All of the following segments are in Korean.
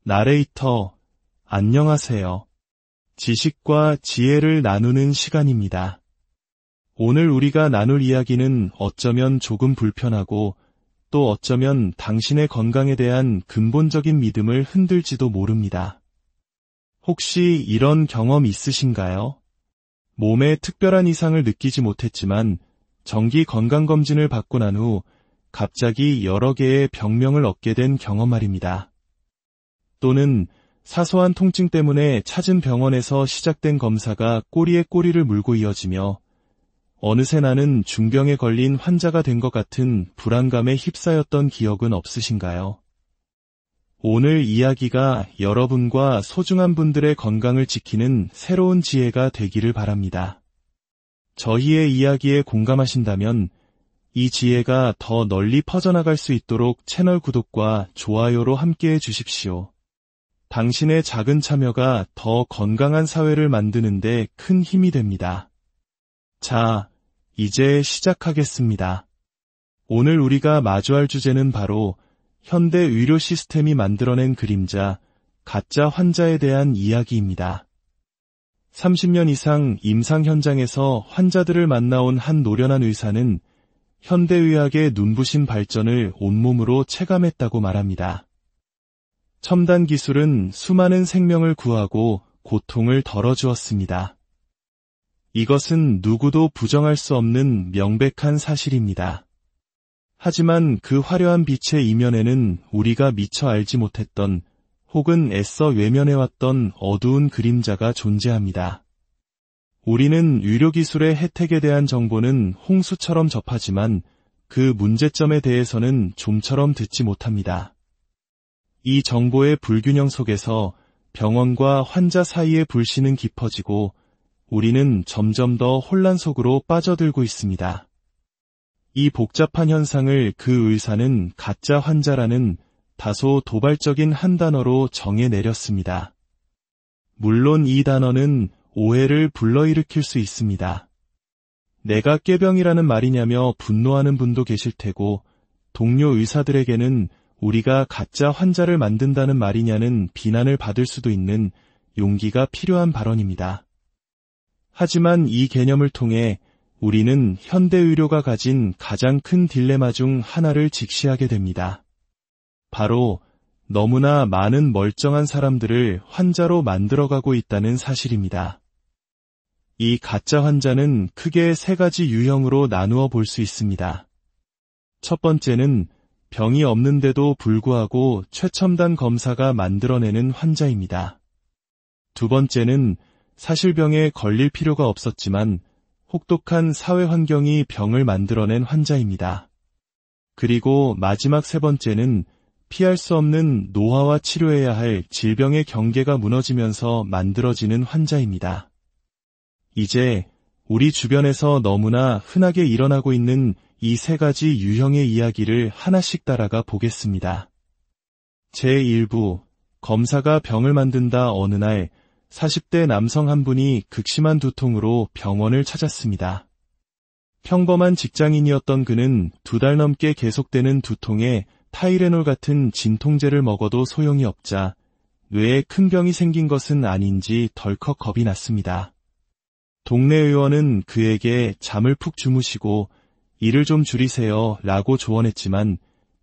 나레이터, 안녕하세요. 지식과 지혜를 나누는 시간입니다. 오늘 우리가 나눌 이야기는 어쩌면 조금 불편하고 또 어쩌면 당신의 건강에 대한 근본적인 믿음을 흔들지도 모릅니다. 혹시 이런 경험 있으신가요? 몸에 특별한 이상을 느끼지 못했지만 정기 건강검진을 받고 난 후 갑자기 여러 개의 병명을 얻게 된 경험 말입니다. 또는 사소한 통증 때문에 찾은 병원에서 시작된 검사가 꼬리에 꼬리를 물고 이어지며 어느새 나는 중병에 걸린 환자가 된 것 같은 불안감에 휩싸였던 기억은 없으신가요? 오늘 이야기가 여러분과 소중한 분들의 건강을 지키는 새로운 지혜가 되기를 바랍니다. 저희의 이야기에 공감하신다면 이 지혜가 더 널리 퍼져나갈 수 있도록 채널 구독과 좋아요로 함께해 주십시오. 당신의 작은 참여가 더 건강한 사회를 만드는 데 큰 힘이 됩니다. 자, 이제 시작하겠습니다. 오늘 우리가 마주할 주제는 바로 현대 의료 시스템이 만들어낸 그림자, 가짜 환자에 대한 이야기입니다. 30년 이상 임상 현장에서 환자들을 만나온 한 노련한 의사는 현대의학의 눈부신 발전을 온몸으로 체감했다고 말합니다. 첨단 기술은 수많은 생명을 구하고 고통을 덜어주었습니다. 이것은 누구도 부정할 수 없는 명백한 사실입니다. 하지만 그 화려한 빛의 이면에는 우리가 미처 알지 못했던 혹은 애써 외면해왔던 어두운 그림자가 존재합니다. 우리는 의료기술의 혜택에 대한 정보는 홍수처럼 접하지만 그 문제점에 대해서는 좀처럼 듣지 못합니다. 이 정보의 불균형 속에서 병원과 환자 사이의 불신은 깊어지고 우리는 점점 더 혼란 속으로 빠져들고 있습니다. 이 복잡한 현상을 그 의사는 가짜 환자라는 다소 도발적인 한 단어로 정해내렸습니다. 물론 이 단어는 오해를 불러일으킬 수 있습니다. 내가 꾀병이라는 말이냐며 분노하는 분도 계실 테고 동료 의사들에게는 우리가 가짜 환자를 만든다는 말이냐는 비난을 받을 수도 있는 용기가 필요한 발언입니다. 하지만 이 개념을 통해 우리는 현대의료가 가진 가장 큰 딜레마 중 하나를 직시하게 됩니다. 바로 너무나 많은 멀쩡한 사람들을 환자로 만들어가고 있다는 사실입니다. 이 가짜 환자는 크게 세 가지 유형으로 나누어 볼 수 있습니다. 첫 번째는 병이 없는데도 불구하고 최첨단 검사가 만들어내는 환자입니다. 두 번째는 사실 병에 걸릴 필요가 없었지만 혹독한 사회 환경이 병을 만들어낸 환자입니다. 그리고 마지막 세 번째는 피할 수 없는 노화와 치료해야 할 질병의 경계가 무너지면서 만들어지는 환자입니다. 이제 우리 주변에서 너무나 흔하게 일어나고 있는 이 세 가지 유형의 이야기를 하나씩 따라가 보겠습니다. 제1부, 검사가 병을 만든다. 어느 날 40대 남성 한 분이 극심한 두통으로 병원을 찾았습니다. 평범한 직장인이었던 그는 2달 넘게 계속되는 두통에 타이레놀 같은 진통제를 먹어도 소용이 없자 뇌에 큰 병이 생긴 것은 아닌지 덜컥 겁이 났습니다. 동네 의원은 그에게 잠을 푹 주무시고 일을 좀 줄이세요 라고 조언했지만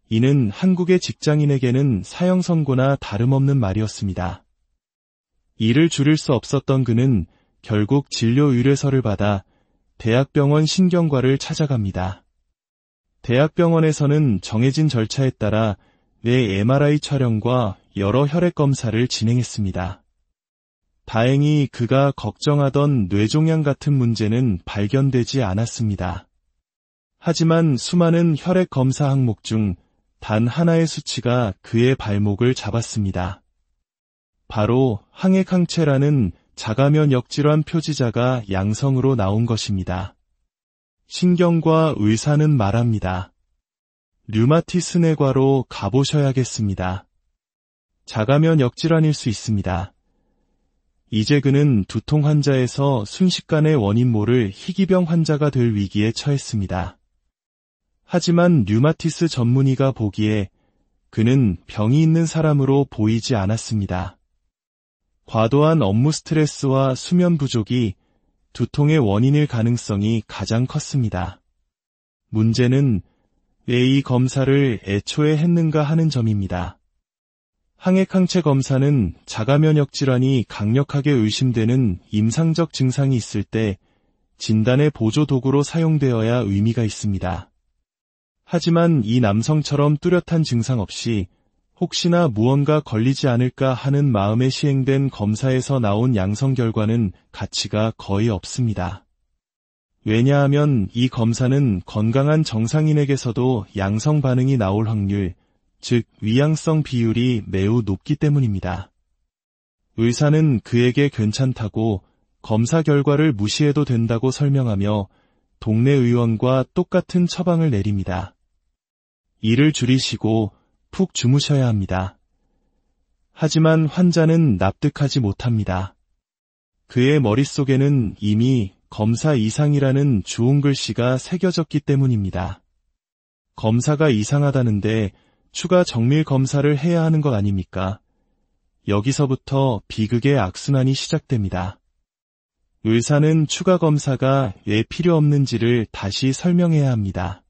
이는 한국의 직장인에게는 사형 선고나 다름없는 말이었습니다. 일을 줄일 수 없었던 그는 결국 진료 의뢰서를 받아 대학병원 신경과를 찾아갑니다. 대학병원에서는 정해진 절차에 따라 뇌 MRI 촬영과 여러 혈액 검사를 진행했습니다. 다행히 그가 걱정하던 뇌종양 같은 문제는 발견되지 않았습니다. 하지만 수많은 혈액 검사 항목 중 단 하나의 수치가 그의 발목을 잡았습니다. 바로 항액항체라는 자가면역 질환 표지자가 양성으로 나온 것입니다. 신경과 의사는 말합니다. 류마티스 뇌과로 가보셔야겠습니다. 자가면역 질환일 수 있습니다. 이제 그는 두통 환자에서 순식간에 원인 모를 희귀병 환자가 될 위기에 처했습니다. 하지만 류마티스 전문의가 보기에 그는 병이 있는 사람으로 보이지 않았습니다. 과도한 업무 스트레스와 수면 부족이 두통의 원인일 가능성이 가장 컸습니다. 문제는 왜 이 검사를 애초에 했는가 하는 점입니다. 항액항체 검사는 자가면역 질환이 강력하게 의심되는 임상적 증상이 있을 때 진단의 보조 도구로 사용되어야 의미가 있습니다. 하지만 이 남성처럼 뚜렷한 증상 없이 혹시나 무언가 걸리지 않을까 하는 마음에 시행된 검사에서 나온 양성 결과는 가치가 거의 없습니다. 왜냐하면 이 검사는 건강한 정상인에게서도 양성 반응이 나올 확률, 즉 위양성 비율이 매우 높기 때문입니다. 의사는 그에게 괜찮다고 검사 결과를 무시해도 된다고 설명하며 동네 의원과 똑같은 처방을 내립니다. 일을 줄이시고 푹 주무셔야 합니다. 하지만 환자는 납득하지 못합니다. 그의 머릿속에는 이미 검사 이상이라는 주홍 글씨가 새겨졌기 때문입니다. 검사가 이상하다는데 추가 정밀 검사를 해야 하는 것 아닙니까? 여기서부터 비극의 악순환이 시작됩니다. 의사는 추가 검사가 왜 필요 없는지를 다시 설명해야 합니다.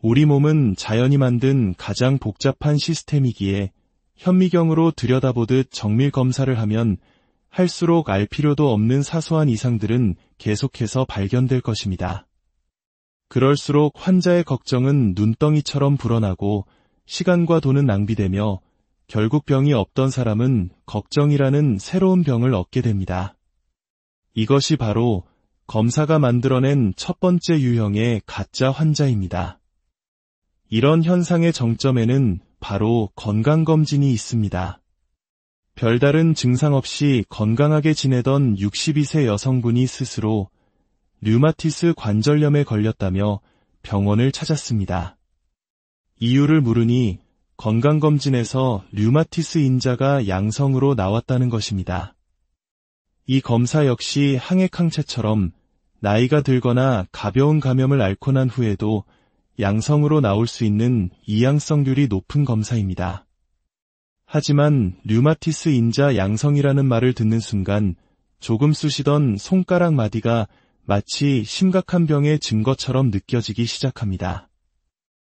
우리 몸은 자연이 만든 가장 복잡한 시스템이기에 현미경으로 들여다보듯 정밀 검사를 하면 할수록 알 필요도 없는 사소한 이상들은 계속해서 발견될 것입니다. 그럴수록 환자의 걱정은 눈덩이처럼 불어나고 시간과 돈은 낭비되며 결국 병이 없던 사람은 걱정이라는 새로운 병을 얻게 됩니다. 이것이 바로 검사가 만들어낸 첫 번째 유형의 가짜 환자입니다. 이런 현상의 정점에는 바로 건강검진이 있습니다. 별다른 증상 없이 건강하게 지내던 62세 여성분이 스스로 류마티스 관절염에 걸렸다며 병원을 찾았습니다. 이유를 물으니 건강검진에서 류마티스 인자가 양성으로 나왔다는 것입니다. 이 검사 역시 항액항체처럼 나이가 들거나 가벼운 감염을 앓고 난 후에도 양성으로 나올 수 있는 이양성률이 높은 검사입니다. 하지만 류마티스 인자 양성이라는 말을 듣는 순간 조금 쑤시던 손가락 마디가 마치 심각한 병의 증거처럼 느껴지기 시작합니다.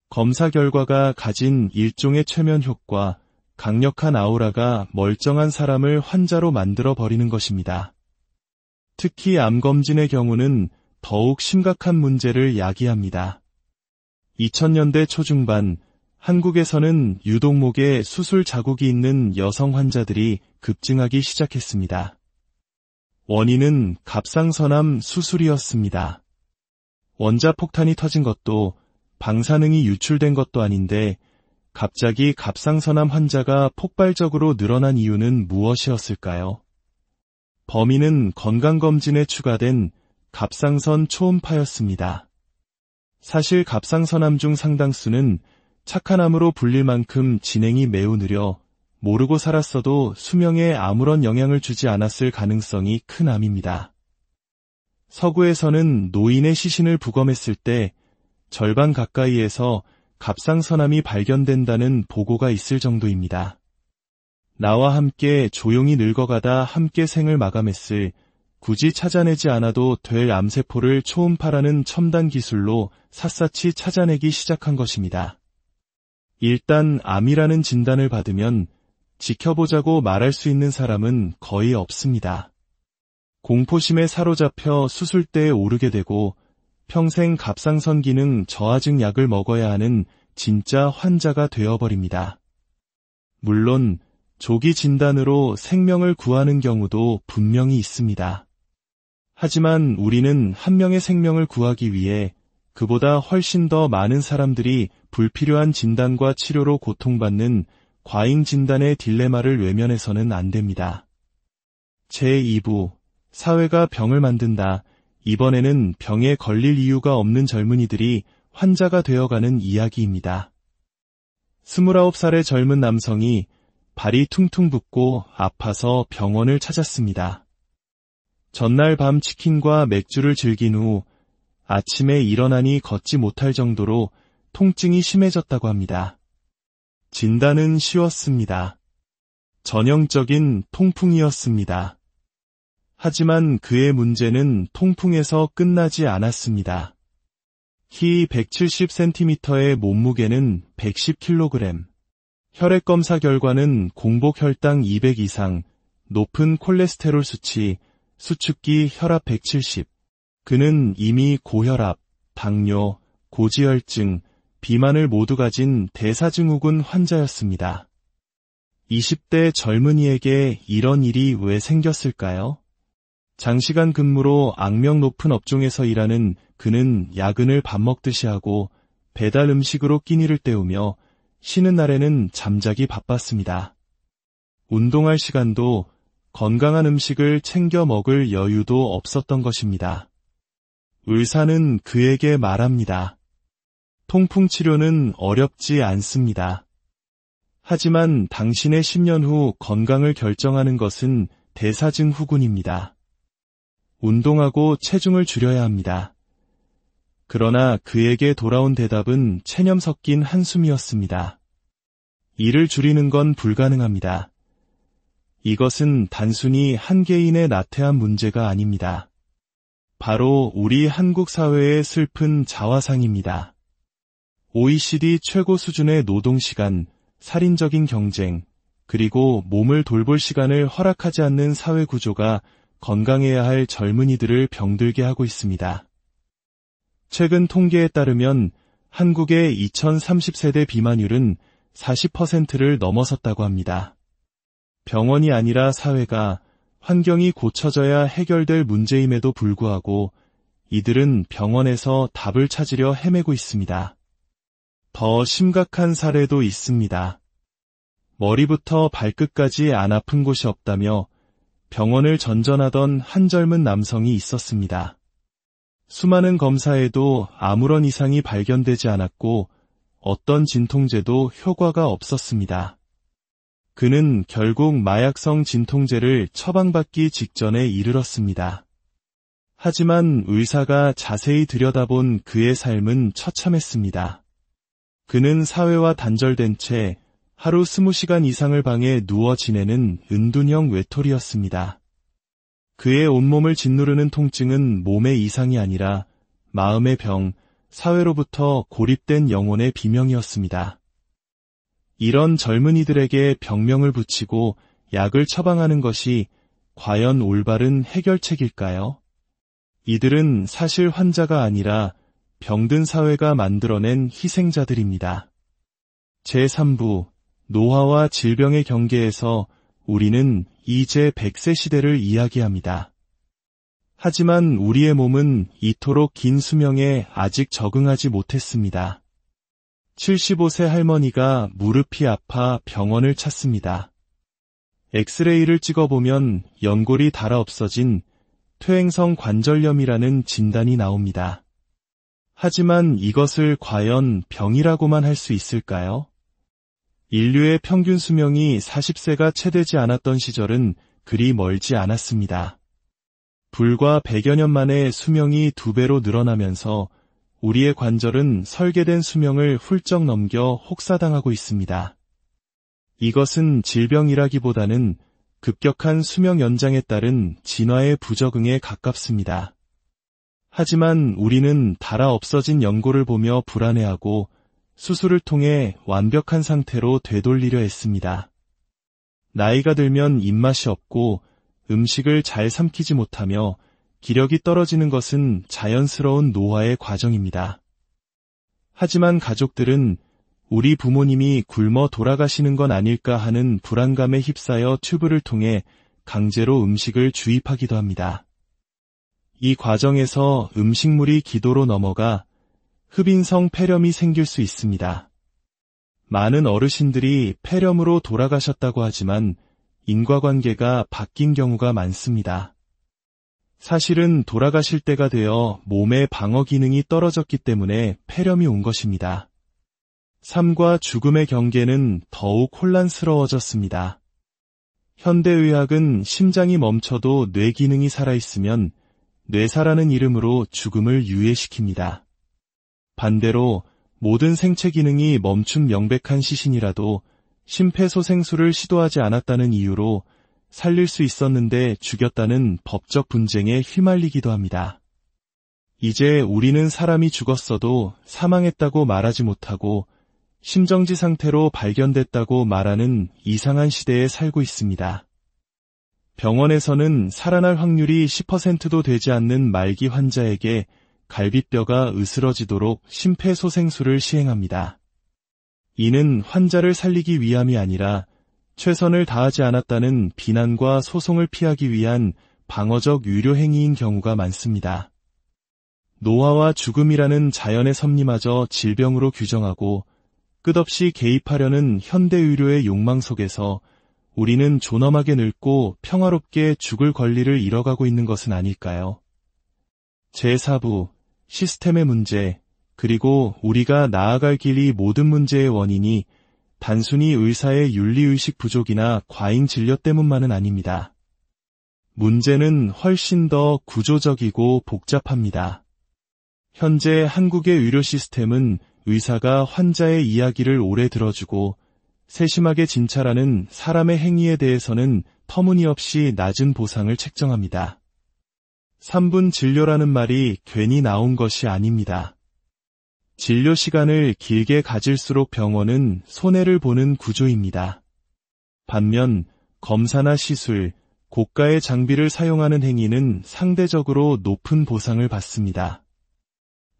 검사 결과가 가진 일종의 최면 효과, 강력한 아우라가 멀쩡한 사람을 환자로 만들어 버리는 것입니다. 특히 암검진의 경우는 더욱 심각한 문제를 야기합니다. 2000년대 초중반 한국에서는 유독목에 수술 자국이 있는 여성 환자들이 급증하기 시작했습니다. 원인은 갑상선암 수술이었습니다. 원자폭탄이 터진 것도 방사능이 유출된 것도 아닌데 갑자기 갑상선암 환자가 폭발적으로 늘어난 이유는 무엇이었을까요? 범인은 건강검진에 추가된 갑상선 초음파였습니다. 사실 갑상선암 중 상당수는 착한 암으로 불릴 만큼 진행이 매우 느려 모르고 살았어도 수명에 아무런 영향을 주지 않았을 가능성이 큰 암입니다. 서구에서는 노인의 시신을 부검했을 때 절반 가까이에서 갑상선암이 발견된다는 보고가 있을 정도입니다. 나와 함께 조용히 늙어가다 함께 생을 마감했을 굳이 찾아내지 않아도 될 암세포를 초음파라는 첨단 기술로 샅샅이 찾아내기 시작한 것입니다. 일단 암이라는 진단을 받으면 지켜보자고 말할 수 있는 사람은 거의 없습니다. 공포심에 사로잡혀 수술대에 오르게 되고 평생 갑상선 기능 저하증 약을 먹어야 하는 진짜 환자가 되어버립니다. 물론 조기 진단으로 생명을 구하는 경우도 분명히 있습니다. 하지만 우리는 한 명의 생명을 구하기 위해 그보다 훨씬 더 많은 사람들이 불필요한 진단과 치료로 고통받는 과잉 진단의 딜레마를 외면해서는 안 됩니다. 제2부 사회가 병을 만든다. 이번에는 병에 걸릴 이유가 없는 젊은이들이 환자가 되어가는 이야기입니다. 29살의 젊은 남성이 발이 퉁퉁 붓고 아파서 병원을 찾았습니다. 전날 밤 치킨과 맥주를 즐긴 후 아침에 일어나니 걷지 못할 정도로 통증이 심해졌다고 합니다. 진단은 쉬웠습니다. 전형적인 통풍이었습니다. 하지만 그의 문제는 통풍에서 끝나지 않았습니다. 키 170cm의 몸무게는 110kg. 혈액 검사 결과는 공복 혈당 200 이상, 높은 콜레스테롤 수치, 수축기 혈압 170. 그는 이미 고혈압, 당뇨, 고지혈증, 비만을 모두 가진 대사증후군 환자였습니다. 20대 젊은이에게 이런 일이 왜 생겼을까요? 장시간 근무로 악명 높은 업종에서 일하는 그는 야근을 밥 먹듯이 하고 배달 음식으로 끼니를 때우며 쉬는 날에는 잠자기 바빴습니다. 운동할 시간도 건강한 음식을 챙겨 먹을 여유도 없었던 것입니다. 의사는 그에게 말합니다. 통풍 치료는 어렵지 않습니다. 하지만 당신의 10년 후 건강을 결정하는 것은 대사증후군입니다. 운동하고 체중을 줄여야 합니다. 그러나 그에게 돌아온 대답은 체념 섞인 한숨이었습니다. 일을 줄이는 건 불가능합니다. 이것은 단순히 한 개인의 나태한 문제가 아닙니다. 바로 우리 한국 사회의 슬픈 자화상입니다. OECD 최고 수준의 노동시간, 살인적인 경쟁, 그리고 몸을 돌볼 시간을 허락하지 않는 사회 구조가 건강해야 할 젊은이들을 병들게 하고 있습니다. 최근 통계에 따르면 한국의 2030세대 비만율은 40%를 넘어섰다고 합니다. 병원이 아니라 사회가, 환경이 고쳐져야 해결될 문제임에도 불구하고 이들은 병원에서 답을 찾으려 헤매고 있습니다. 더 심각한 사례도 있습니다. 머리부터 발끝까지 안 아픈 곳이 없다며 병원을 전전하던 한 젊은 남성이 있었습니다. 수많은 검사에도 아무런 이상이 발견되지 않았고 어떤 진통제도 효과가 없었습니다. 그는 결국 마약성 진통제를 처방받기 직전에 이르렀습니다. 하지만 의사가 자세히 들여다본 그의 삶은 처참했습니다. 그는 사회와 단절된 채 하루 20시간 이상을 방에 누워 지내는 은둔형 외톨이였습니다. 그의 온몸을 짓누르는 통증은 몸의 이상이 아니라 마음의 병, 사회로부터 고립된 영혼의 비명이었습니다. 이런 젊은이들에게 병명을 붙이고 약을 처방하는 것이 과연 올바른 해결책일까요? 이들은 사실 환자가 아니라 병든 사회가 만들어낸 희생자들입니다. 제3부 노화와 질병의 경계에서 우리는 이제 100세 시대를 이야기합니다. 하지만 우리의 몸은 이토록 긴 수명에 아직 적응하지 못했습니다. 75세 할머니가 무릎이 아파 병원을 찾습니다. 엑스레이를 찍어보면 연골이 닳아 없어진 퇴행성 관절염이라는 진단이 나옵니다. 하지만 이것을 과연 병이라고만 할 수 있을까요? 인류의 평균 수명이 40세가 채 되지 않았던 시절은 그리 멀지 않았습니다. 불과 100여 년 만에 수명이 2배로 늘어나면서 우리의 관절은 설계된 수명을 훌쩍 넘겨 혹사당하고 있습니다. 이것은 질병이라기보다는 급격한 수명 연장에 따른 진화의 부적응에 가깝습니다. 하지만 우리는 닳아 없어진 연골을 보며 불안해하고 수술을 통해 완벽한 상태로 되돌리려 했습니다. 나이가 들면 입맛이 없고 음식을 잘 삼키지 못하며 기력이 떨어지는 것은 자연스러운 노화의 과정입니다. 하지만 가족들은 우리 부모님이 굶어 돌아가시는 건 아닐까 하는 불안감에 휩싸여 튜브를 통해 강제로 음식을 주입하기도 합니다. 이 과정에서 음식물이 기도로 넘어가 흡인성 폐렴이 생길 수 있습니다. 많은 어르신들이 폐렴으로 돌아가셨다고 하지만 인과관계가 바뀐 경우가 많습니다. 사실은 돌아가실 때가 되어 몸의 방어 기능이 떨어졌기 때문에 폐렴이 온 것입니다. 삶과 죽음의 경계는 더욱 혼란스러워졌습니다. 현대의학은 심장이 멈춰도 뇌 기능이 살아있으면 뇌사라는 이름으로 죽음을 유예시킵니다. 반대로 모든 생체 기능이 멈춘 명백한 시신이라도 심폐소생술을 시도하지 않았다는 이유로 살릴 수 있었는데 죽였다는 법적 분쟁에 휘말리기도 합니다. 이제 우리는 사람이 죽었어도 사망했다고 말하지 못하고 심정지 상태로 발견됐다고 말하는 이상한 시대에 살고 있습니다. 병원에서는 살아날 확률이 10%도 되지 않는 말기 환자에게 갈비뼈가 으스러지도록 심폐소생술을 시행합니다. 이는 환자를 살리기 위함이 아니라 최선을 다하지 않았다는 비난과 소송을 피하기 위한 방어적 유료 행위인 경우가 많습니다. 노화와 죽음이라는 자연의 섭리마저 질병으로 규정하고 끝없이 개입하려는 현대 의료의 욕망 속에서 우리는 존엄하게 늙고 평화롭게 죽을 권리를 잃어가고 있는 것은 아닐까요? 제4부 시스템의 문제, 그리고 우리가 나아갈 길이 모든 문제의 원인이 단순히 의사의 윤리의식 부족이나 과잉 진료 때문만은 아닙니다. 문제는 훨씬 더 구조적이고 복잡합니다. 현재 한국의 의료 시스템은 의사가 환자의 이야기를 오래 들어주고 세심하게 진찰하는 사람의 행위에 대해서는 터무니없이 낮은 보상을 책정합니다. 3분 진료라는 말이 괜히 나온 것이 아닙니다. 진료 시간을 길게 가질수록 병원은 손해를 보는 구조입니다. 반면 검사나 시술, 고가의 장비를 사용하는 행위는 상대적으로 높은 보상을 받습니다.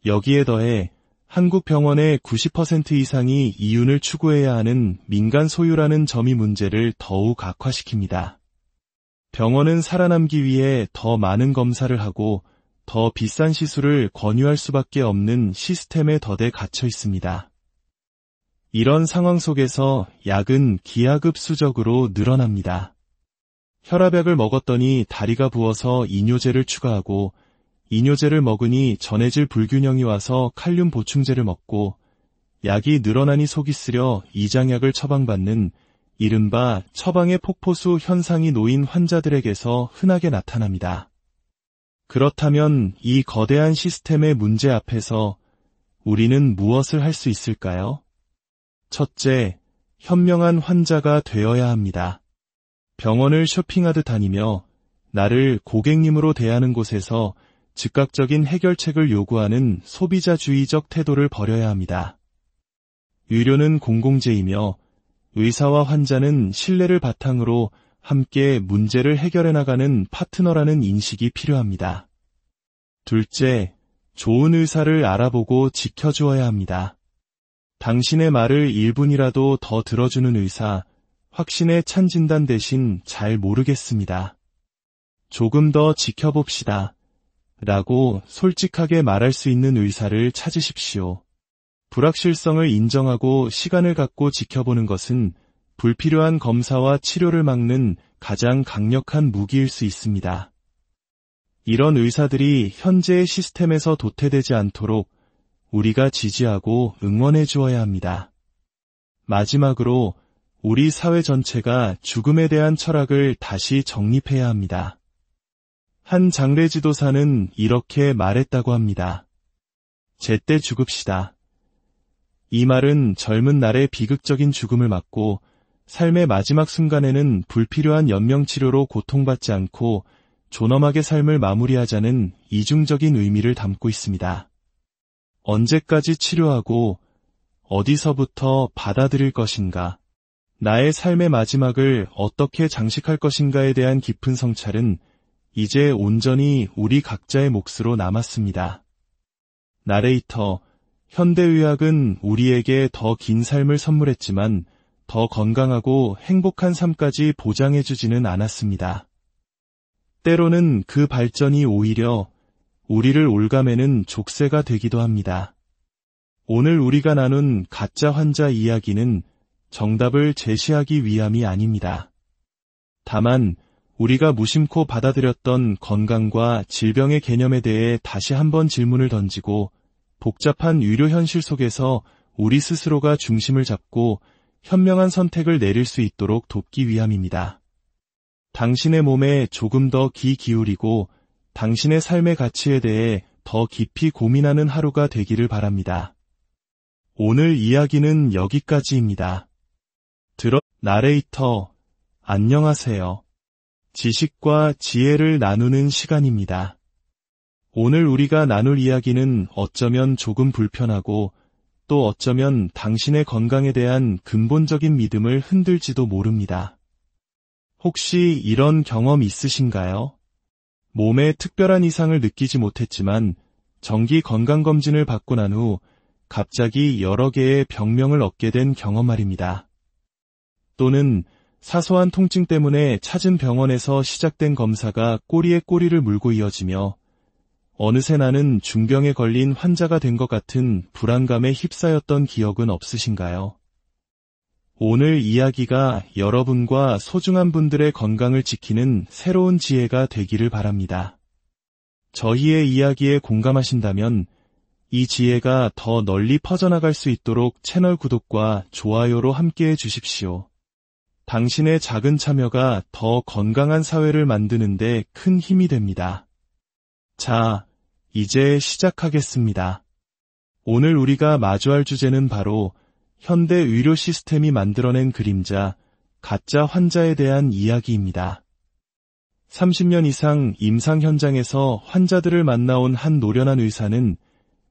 여기에 더해 한국 병원의 90% 이상이 이윤을 추구해야 하는 민간 소유라는 점이 문제를 더욱 악화시킵니다. 병원은 살아남기 위해 더 많은 검사를 하고 더 비싼 시술을 권유할 수밖에 없는 시스템에 더대 갇혀 있습니다. 이런 상황 속에서 약은 기하급수적으로 늘어납니다. 혈압약을 먹었더니 다리가 부어서 이뇨제를 추가하고 이뇨제를 먹으니 전해질 불균형이 와서 칼륨 보충제를 먹고 약이 늘어나니 속이 쓰려 이장약을 처방받는 이른바 처방의 폭포수 현상이 놓인 환자들에게서 흔하게 나타납니다. 그렇다면 이 거대한 시스템의 문제 앞에서 우리는 무엇을 할 수 있을까요? 첫째, 현명한 환자가 되어야 합니다. 병원을 쇼핑하듯 다니며 나를 고객님으로 대하는 곳에서 즉각적인 해결책을 요구하는 소비자주의적 태도를 버려야 합니다. 의료는 공공재이며 의사와 환자는 신뢰를 바탕으로 함께 문제를 해결해 나가는 파트너라는 인식이 필요합니다. 둘째, 좋은 의사를 알아보고 지켜주어야 합니다. 당신의 말을 1분이라도 더 들어주는 의사, 확신의 찬 진단 대신 잘 모르겠습니다. 조금 더 지켜봅시다. 라고 솔직하게 말할 수 있는 의사를 찾으십시오. 불확실성을 인정하고 시간을 갖고 지켜보는 것은 불필요한 검사와 치료를 막는 가장 강력한 무기일 수 있습니다. 이런 의사들이 현재의 시스템에서 도태되지 않도록 우리가 지지하고 응원해 주어야 합니다. 마지막으로 우리 사회 전체가 죽음에 대한 철학을 다시 정립해야 합니다. 한 장례 지도사는 이렇게 말했다고 합니다. 제때 죽읍시다. 이 말은 젊은 날의 비극적인 죽음을 막고 삶의 마지막 순간에는 불필요한 연명치료로 고통받지 않고 존엄하게 삶을 마무리하자는 이중적인 의미를 담고 있습니다. 언제까지 치료하고 어디서부터 받아들일 것인가, 나의 삶의 마지막을 어떻게 장식할 것인가에 대한 깊은 성찰은 이제 온전히 우리 각자의 몫으로 남았습니다. 나레이터, 현대의학은 우리에게 더 긴 삶을 선물했지만 더 건강하고 행복한 삶까지 보장해주지는 않았습니다. 때로는 그 발전이 오히려 우리를 올가매는 족쇄가 되기도 합니다. 오늘 우리가 나눈 가짜 환자 이야기는 정답을 제시하기 위함이 아닙니다. 다만 우리가 무심코 받아들였던 건강과 질병의 개념에 대해 다시 한번 질문을 던지고 복잡한 의료 현실 속에서 우리 스스로가 중심을 잡고 현명한 선택을 내릴 수 있도록 돕기 위함입니다. 당신의 몸에 조금 더 귀 기울이고 당신의 삶의 가치에 대해 더 깊이 고민하는 하루가 되기를 바랍니다. 오늘 이야기는 여기까지입니다. 나레이터, 안녕하세요. 지식과 지혜를 나누는 시간입니다. 오늘 우리가 나눌 이야기는 어쩌면 조금 불편하고 또 어쩌면 당신의 건강에 대한 근본적인 믿음을 흔들지도 모릅니다. 혹시 이런 경험 있으신가요? 몸에 특별한 이상을 느끼지 못했지만 정기 건강검진을 받고 난 후 갑자기 여러 개의 병명을 얻게 된 경험 말입니다. 또는 사소한 통증 때문에 찾은 병원에서 시작된 검사가 꼬리에 꼬리를 물고 이어지며 어느새 나는 중병에 걸린 환자가 된 것 같은 불안감에 휩싸였던 기억은 없으신가요? 오늘 이야기가 여러분과 소중한 분들의 건강을 지키는 새로운 지혜가 되기를 바랍니다. 저희의 이야기에 공감하신다면 이 지혜가 더 널리 퍼져나갈 수 있도록 채널 구독과 좋아요로 함께해 주십시오. 당신의 작은 참여가 더 건강한 사회를 만드는 데 큰 힘이 됩니다. 자, 이제 시작하겠습니다. 오늘 우리가 마주할 주제는 바로 현대 의료 시스템이 만들어낸 그림자, 가짜 환자에 대한 이야기입니다. 30년 이상 임상 현장에서 환자들을 만나온 한 노련한 의사는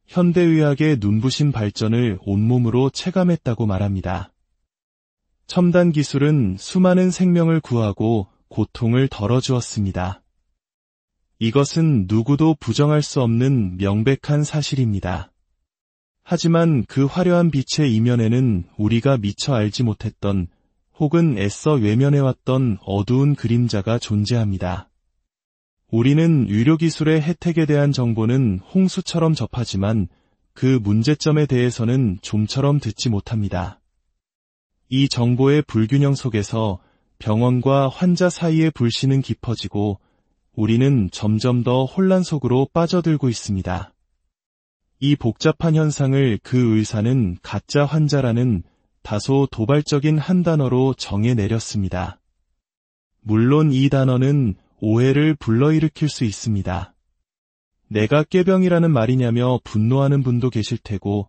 현대의학의 눈부신 발전을 온몸으로 체감했다고 말합니다. 첨단 기술은 수많은 생명을 구하고 고통을 덜어주었습니다. 이것은 누구도 부정할 수 없는 명백한 사실입니다. 하지만 그 화려한 빛의 이면에는 우리가 미처 알지 못했던 혹은 애써 외면해왔던 어두운 그림자가 존재합니다. 우리는 의료기술의 혜택에 대한 정보는 홍수처럼 접하지만 그 문제점에 대해서는 좀처럼 듣지 못합니다. 이 정보의 불균형 속에서 병원과 환자 사이의 불신은 깊어지고 우리는 점점 더 혼란 속으로 빠져들고 있습니다. 이 복잡한 현상을 그 의사는 가짜 환자라는 다소 도발적인 한 단어로 정해내렸습니다. 물론 이 단어는 오해를 불러일으킬 수 있습니다. 내가 꾀병이라는 말이냐며 분노하는 분도 계실 테고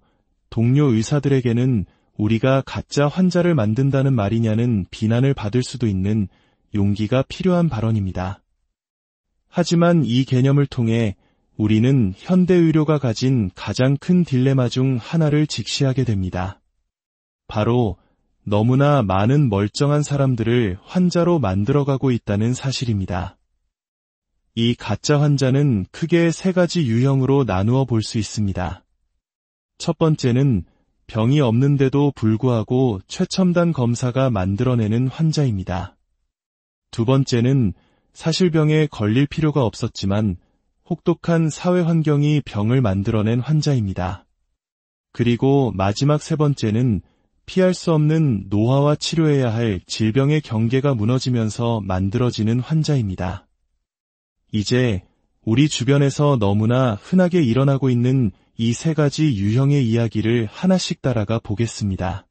동료 의사들에게는 우리가 가짜 환자를 만든다는 말이냐는 비난을 받을 수도 있는 용기가 필요한 발언입니다. 하지만 이 개념을 통해 우리는 현대 의료가 가진 가장 큰 딜레마 중 하나를 직시하게 됩니다. 바로 너무나 많은 멀쩡한 사람들을 환자로 만들어가고 있다는 사실입니다. 이 가짜 환자는 크게 세 가지 유형으로 나누어 볼 수 있습니다. 첫 번째는 병이 없는데도 불구하고 최첨단 검사가 만들어내는 환자입니다. 두 번째는 사실 병에 걸릴 필요가 없었지만 혹독한 사회 환경이 병을 만들어낸 환자입니다. 그리고 마지막 세 번째는 피할 수 없는 노화와 치료해야 할 질병의 경계가 무너지면서 만들어지는 환자입니다. 이제 우리 주변에서 너무나 흔하게 일어나고 있는 이 세 가지 유형의 이야기를 하나씩 따라가 보겠습니다.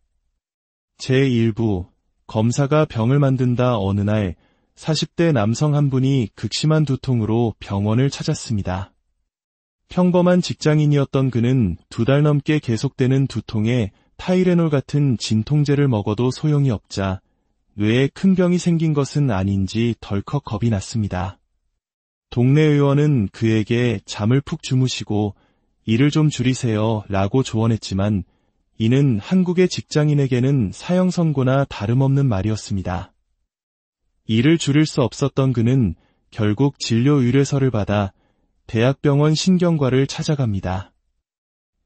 제1부, 검사가 병을 만든다. 어느 날 40대 남성 한 분이 극심한 두통으로 병원을 찾았습니다. 평범한 직장인이었던 그는 2달 넘게 계속되는 두통에 타이레놀 같은 진통제를 먹어도 소용이 없자 뇌에 큰 병이 생긴 것은 아닌지 덜컥 겁이 났습니다. 동네 의원은 그에게 잠을 푹 주무시고 일을 좀 줄이세요 라고 조언했지만 이는 한국의 직장인에게는 사형 선고나 다름없는 말이었습니다. 일을 줄일 수 없었던 그는 결국 진료 의뢰서를 받아 대학병원 신경과를 찾아갑니다.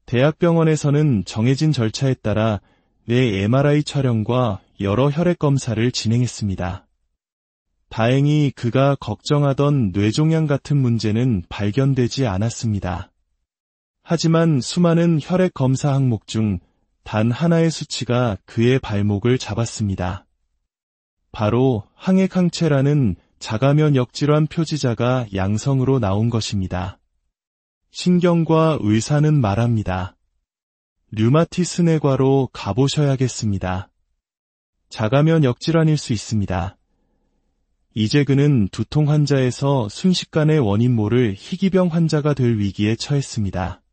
대학병원에서는 정해진 절차에 따라 뇌 MRI 촬영과 여러 혈액 검사를 진행했습니다. 다행히 그가 걱정하던 뇌종양 같은 문제는 발견되지 않았습니다. 하지만 수많은 혈액 검사 항목 중 단 하나의 수치가 그의 발목을 잡았습니다. 바로 항액항체라는 자가면역 질환 표지자가 양성으로 나온 것입니다. 신경과 의사는 말합니다. 류마티스 뇌과로 가보셔야겠습니다. 자가면역 질환일 수 있습니다. 이제 그는 두통 환자에서 순식간에 원인 모를 희귀병 환자가 될 위기에 처했습니다.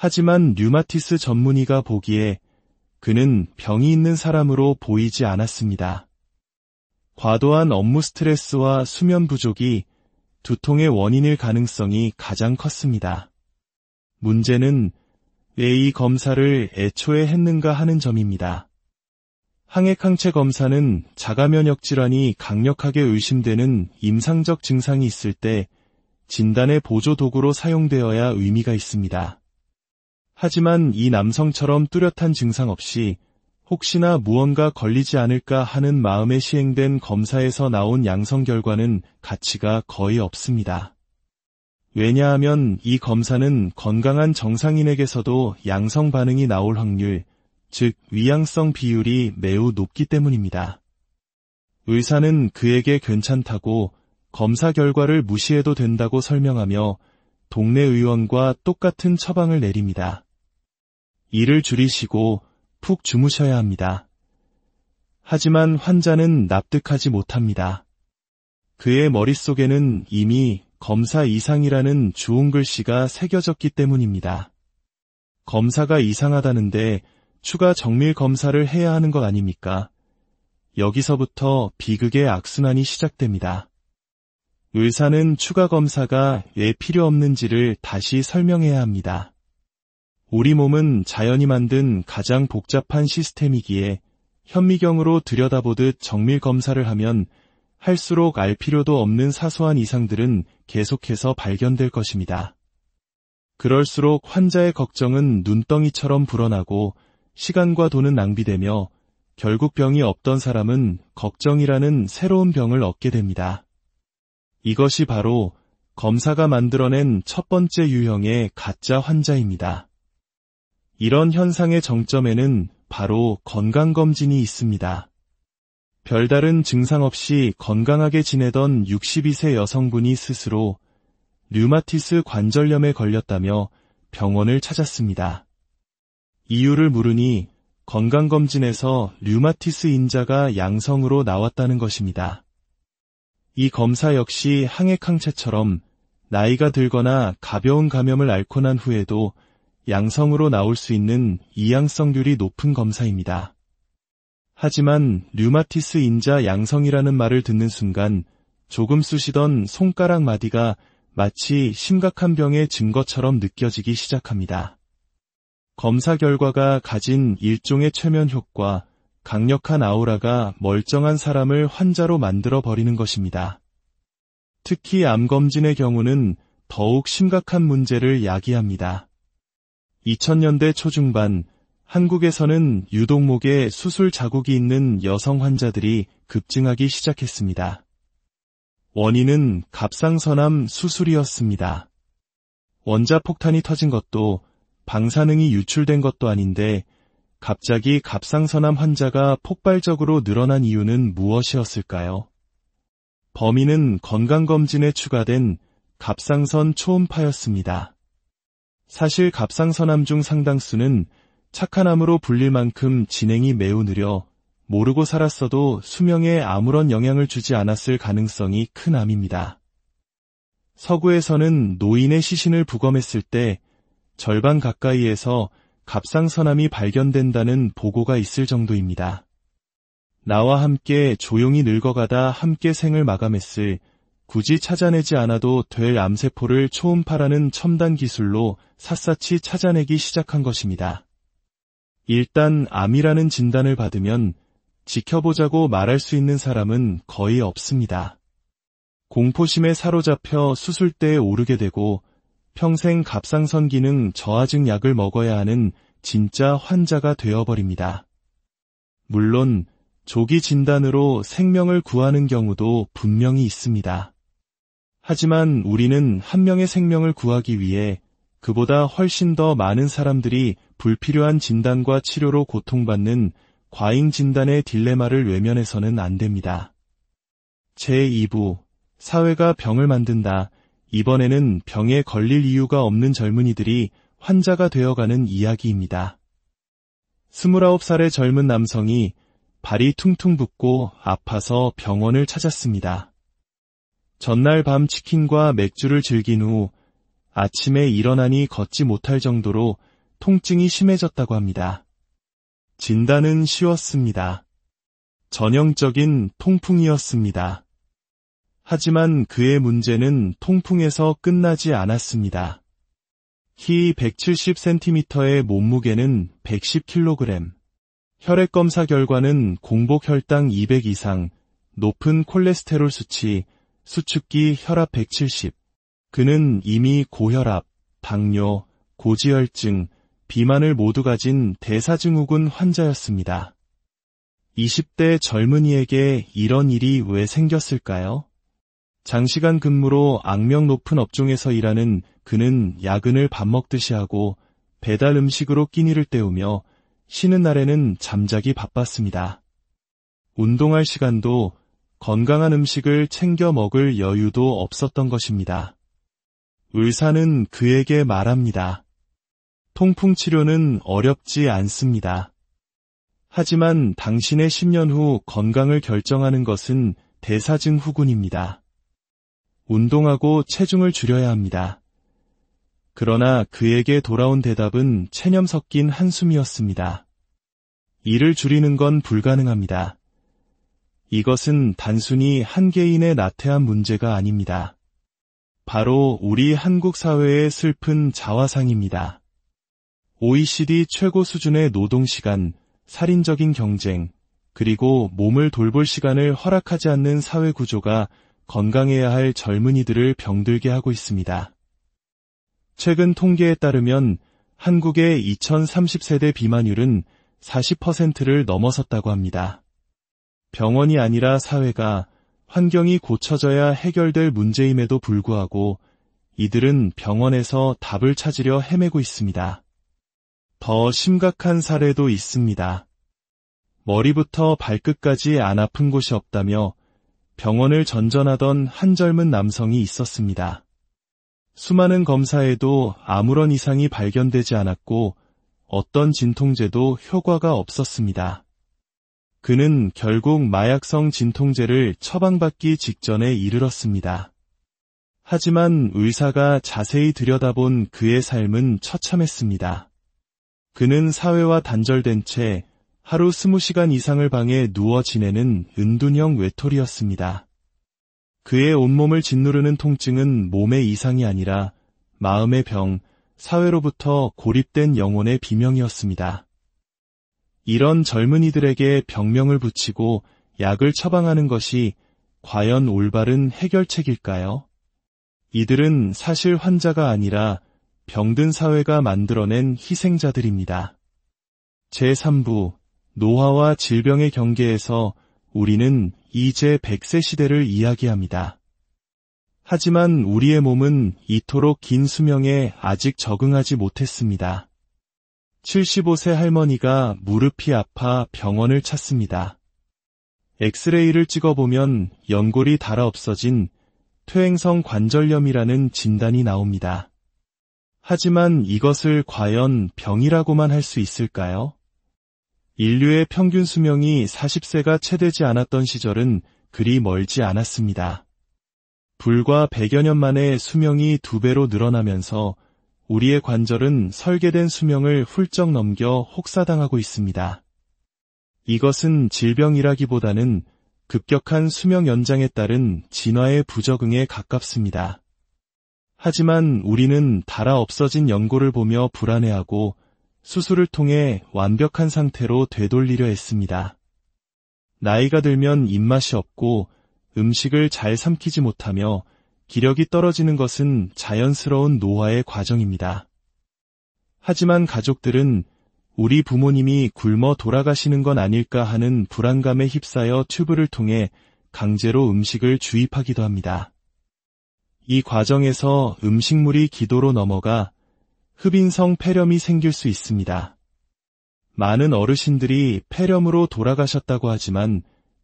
하지만 류마티스 전문의가 보기에 그는 병이 있는 사람으로 보이지 않았습니다. 과도한 업무 스트레스와 수면 부족이 두통의 원인일 가능성이 가장 컸습니다. 문제는 왜 이 검사를 애초에 했는가 하는 점입니다. 항액항체 검사는 자가면역 질환이 강력하게 의심되는 임상적 증상이 있을 때 진단의 보조 도구로 사용되어야 의미가 있습니다. 하지만 이 남성처럼 뚜렷한 증상 없이 혹시나 무언가 걸리지 않을까 하는 마음에 시행된 검사에서 나온 양성 결과는 가치가 거의 없습니다. 왜냐하면 이 검사는 건강한 정상인에게서도 양성 반응이 나올 확률, 즉 위양성 비율이 매우 높기 때문입니다. 의사는 그에게 괜찮다고 검사 결과를 무시해도 된다고 설명하며 동네 의원과 똑같은 처방을 내립니다. 일을 줄이시고 푹 주무셔야 합니다. 하지만 환자는 납득하지 못합니다. 그의 머릿속에는 이미 검사 이상이라는 주홍 글씨가 새겨졌기 때문입니다. 검사가 이상하다는데 추가 정밀 검사를 해야 하는 것 아닙니까? 여기서부터 비극의 악순환이 시작됩니다. 의사는 추가 검사가 왜 필요 없는지를 다시 설명해야 합니다. 우리 몸은 자연이 만든 가장 복잡한 시스템이기에 현미경으로 들여다보듯 정밀 검사를 하면 할수록 알 필요도 없는 사소한 이상들은 계속해서 발견될 것입니다. 그럴수록 환자의 걱정은 눈덩이처럼 불어나고 시간과 돈은 낭비되며 결국 병이 없던 사람은 걱정이라는 새로운 병을 얻게 됩니다. 이것이 바로 검사가 만들어낸 첫 번째 유형의 가짜 환자입니다. 이런 현상의 정점에는 바로 건강검진이 있습니다. 별다른 증상 없이 건강하게 지내던 62세 여성분이 스스로 류마티스 관절염에 걸렸다며 병원을 찾았습니다. 이유를 물으니 건강검진에서 류마티스 인자가 양성으로 나왔다는 것입니다. 이 검사 역시 항액항체처럼 나이가 들거나 가벼운 감염을 앓고 난 후에도 양성으로 나올 수 있는 이양성률이 높은 검사입니다. 하지만 류마티스 인자 양성이라는 말을 듣는 순간 조금 쑤시던 손가락 마디가 마치 심각한 병의 증거처럼 느껴지기 시작합니다. 검사 결과가 가진 일종의 최면 효과, 강력한 아우라가 멀쩡한 사람을 환자로 만들어버리는 것입니다. 특히 암검진의 경우는 더욱 심각한 문제를 야기합니다. 2000년대 초중반, 한국에서는 유독목에 수술 자국이 있는 여성 환자들이 급증하기 시작했습니다. 원인은 갑상선암 수술이었습니다. 원자폭탄이 터진 것도 방사능이 유출된 것도 아닌데 갑자기 갑상선암 환자가 폭발적으로 늘어난 이유는 무엇이었을까요? 범인은 건강검진에 추가된 갑상선 초음파였습니다. 사실 갑상선암 중 상당수는 착한 암으로 불릴 만큼 진행이 매우 느려 모르고 살았어도 수명에 아무런 영향을 주지 않았을 가능성이 큰 암입니다. 서구에서는 노인의 시신을 부검했을 때 절반 가까이에서 갑상선암이 발견된다는 보고가 있을 정도입니다. 나와 함께 조용히 늙어가다 함께 생을 마감했을 굳이 찾아내지 않아도 될 암세포를 초음파라는 첨단 기술로 샅샅이 찾아내기 시작한 것입니다. 일단 암이라는 진단을 받으면 지켜보자고 말할 수 있는 사람은 거의 없습니다. 공포심에 사로잡혀 수술대에 오르게 되고 평생 갑상선 기능 저하증 약을 먹어야 하는 진짜 환자가 되어버립니다. 물론 조기 진단으로 생명을 구하는 경우도 분명히 있습니다. 하지만 우리는 한 명의 생명을 구하기 위해 그보다 훨씬 더 많은 사람들이 불필요한 진단과 치료로 고통받는 과잉 진단의 딜레마를 외면해서는 안 됩니다. 제2부 사회가 병을 만든다. 이번에는 병에 걸릴 이유가 없는 젊은이들이 환자가 되어가는 이야기입니다. 29살의 젊은 남성이 발이 퉁퉁 붓고 아파서 병원을 찾았습니다. 전날 밤 치킨과 맥주를 즐긴 후 아침에 일어나니 걷지 못할 정도로 통증이 심해졌다고 합니다. 진단은 쉬웠습니다. 전형적인 통풍이었습니다. 하지만 그의 문제는 통풍에서 끝나지 않았습니다. 키 170cm의 몸무게는 110kg. 혈액검사 결과는 공복 혈당 200 이상, 높은 콜레스테롤 수치, 수축기 혈압 170. 그는 이미 고혈압, 당뇨, 고지혈증, 비만을 모두 가진 대사증후군 환자였습니다. 20대 젊은이에게 이런 일이 왜 생겼을까요? 장시간 근무로 악명 높은 업종에서 일하는 그는 야근을 밥 먹듯이 하고 배달 음식으로 끼니를 때우며 쉬는 날에는 잠자기 바빴습니다. 운동할 시간도 건강한 음식을 챙겨 먹을 여유도 없었던 것입니다. 의사는 그에게 말합니다. 통풍 치료는 어렵지 않습니다. 하지만 당신의 10년 후 건강을 결정하는 것은 대사증후군입니다. 운동하고 체중을 줄여야 합니다. 그러나 그에게 돌아온 대답은 체념 섞인 한숨이었습니다. 일을 줄이는 건 불가능합니다. 이것은 단순히 한 개인의 나태한 문제가 아닙니다. 바로 우리 한국 사회의 슬픈 자화상입니다. OECD 최고 수준의 노동시간, 살인적인 경쟁, 그리고 몸을 돌볼 시간을 허락하지 않는 사회 구조가 건강해야 할 젊은이들을 병들게 하고 있습니다. 최근 통계에 따르면 한국의 2030세대 비만율은 40%를 넘어섰다고 합니다. 병원이 아니라 사회가, 환경이 고쳐져야 해결될 문제임에도 불구하고 이들은 병원에서 답을 찾으려 헤매고 있습니다. 더 심각한 사례도 있습니다. 머리부터 발끝까지 안 아픈 곳이 없다며 병원을 전전하던 한 젊은 남성이 있었습니다. 수많은 검사에도 아무런 이상이 발견되지 않았고 어떤 진통제도 효과가 없었습니다. 그는 결국 마약성 진통제를 처방받기 직전에 이르렀습니다. 하지만 의사가 자세히 들여다본 그의 삶은 처참했습니다. 그는 사회와 단절된 채 하루 20시간 이상을 방에 누워 지내는 은둔형 외톨이였습니다. 그의 온몸을 짓누르는 통증은 몸의 이상이 아니라 마음의 병, 사회로부터 고립된 영혼의 비명이었습니다. 이런 젊은이들에게 병명을 붙이고 약을 처방하는 것이 과연 올바른 해결책일까요? 이들은 사실 환자가 아니라 병든 사회가 만들어낸 희생자들입니다. 제3부 노화와 질병의 경계에서 우리는 이제 100세 시대를 이야기합니다. 하지만 우리의 몸은 이토록 긴 수명에 아직 적응하지 못했습니다. 75세 할머니가 무릎이 아파 병원을 찾습니다. 엑스레이를 찍어보면 연골이 닳아 없어진 퇴행성 관절염이라는 진단이 나옵니다. 하지만 이것을 과연 병이라고만 할 수 있을까요? 인류의 평균 수명이 40세가 채 되지 않았던 시절은 그리 멀지 않았습니다. 불과 100여 년 만에 수명이 2배로 늘어나면서 우리의 관절은 설계된 수명을 훌쩍 넘겨 혹사당하고 있습니다. 이것은 질병이라기보다는 급격한 수명 연장에 따른 진화의 부적응에 가깝습니다. 하지만 우리는 닳아 없어진 연골을 보며 불안해하고 수술을 통해 완벽한 상태로 되돌리려 했습니다. 나이가 들면 입맛이 없고 음식을 잘 삼키지 못하며 기력이 떨어지는 것은 자연스러운 노화의 과정입니다. 하지만 가족들은 우리 부모님이 굶어 돌아가시는 건 아닐까 하는 불안감에 휩싸여 튜브를 통해 강제로 음식을 주입하기도 합니다. 이 과정에서 음식물이 기도로 넘어가 흡인성 폐렴이 생길 수 있습니다. 많은 어르신들이 폐렴으로 돌아가셨다고 하지만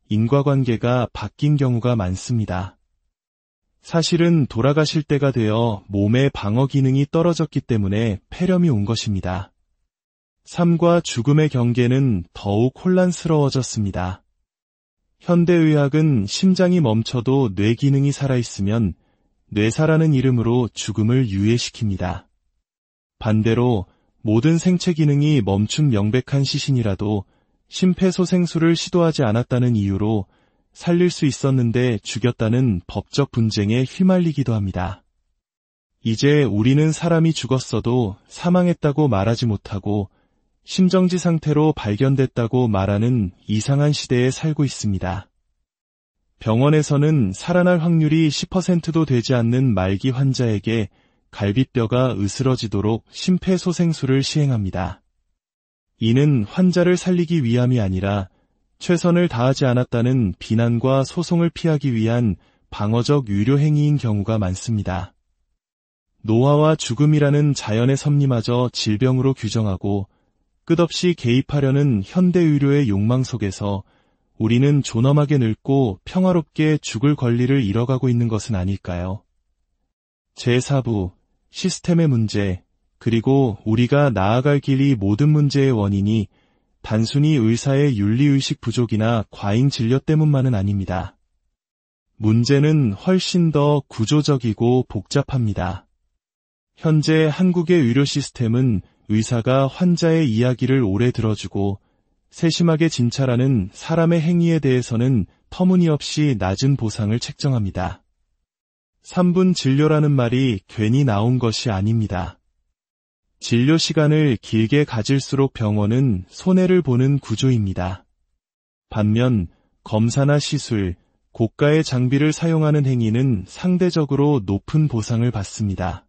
인과관계가 바뀐 경우가 많습니다. 사실은 돌아가실 때가 되어 몸의 방어 기능이 떨어졌기 때문에 폐렴이 온 것입니다. 삶과 죽음의 경계는 더욱 혼란스러워졌습니다. 현대의학은 심장이 멈춰도 뇌 기능이 살아있으면 뇌사라는 이름으로 죽음을 유예시킵니다. 반대로 모든 생체 기능이 멈춘 명백한 시신이라도 심폐소생술을 시도하지 않았다는 이유로 살릴 수 있었는데 죽였다는 법적 분쟁에 휘말리기도 합니다. 이제 우리는 사람이 죽었어도 사망했다고 말하지 못하고 심정지 상태로 발견됐다고 말하는 이상한 시대에 살고 있습니다. 병원에서는 살아날 확률이 10%도 되지 않는 말기 환자에게 갈비뼈가 으스러지도록 심폐소생술을 시행합니다. 이는 환자를 살리기 위함이 아니라 최선을 다하지 않았다는 비난과 소송을 피하기 위한 방어적 유료 행위인 경우가 많습니다. 노화와 죽음이라는 자연의 섭리마저 질병으로 규정하고 끝없이 개입하려는 현대 의료의 욕망 속에서 우리는 존엄하게 늙고 평화롭게 죽을 권리를 잃어가고 있는 것은 아닐까요? 제4부 시스템의 문제, 그리고 우리가 나아갈 길이 모든 문제의 원인이 단순히 의사의 윤리의식 부족이나 과잉 진료 때문만은 아닙니다. 문제는 훨씬 더 구조적이고 복잡합니다. 현재 한국의 의료 시스템은 의사가 환자의 이야기를 오래 들어주고 세심하게 진찰하는 사람의 행위에 대해서는 터무니없이 낮은 보상을 책정합니다. 3분 진료라는 말이 괜히 나온 것이 아닙니다. 진료 시간을 길게 가질수록 병원은 손해를 보는 구조입니다. 반면 검사나 시술, 고가의 장비를 사용하는 행위는 상대적으로 높은 보상을 받습니다.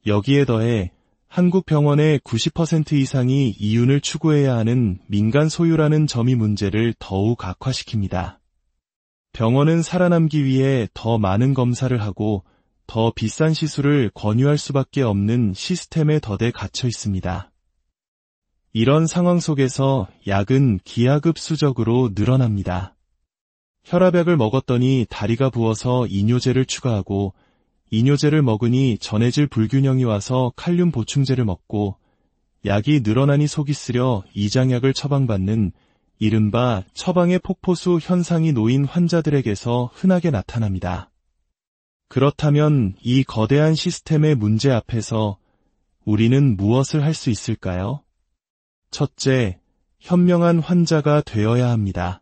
여기에 더해 한국 병원의 90% 이상이 이윤을 추구해야 하는 민간 소유라는 점이 문제를 더욱 악화시킵니다. 병원은 살아남기 위해 더 많은 검사를 하고 더 비싼 시술을 권유할 수밖에 없는 시스템에 덫에 갇혀 있습니다. 이런 상황 속에서 약은 기하급수적으로 늘어납니다. 혈압약을 먹었더니 다리가 부어서 이뇨제를 추가하고 이뇨제를 먹으니 전해질 불균형이 와서 칼륨 보충제를 먹고 약이 늘어나니 속이 쓰려 이장약을 처방받는 이른바 처방의 폭포수 현상이 놓인 환자들에게서 흔하게 나타납니다. 그렇다면 이 거대한 시스템의 문제 앞에서 우리는 무엇을 할 수 있을까요? 첫째, 현명한 환자가 되어야 합니다.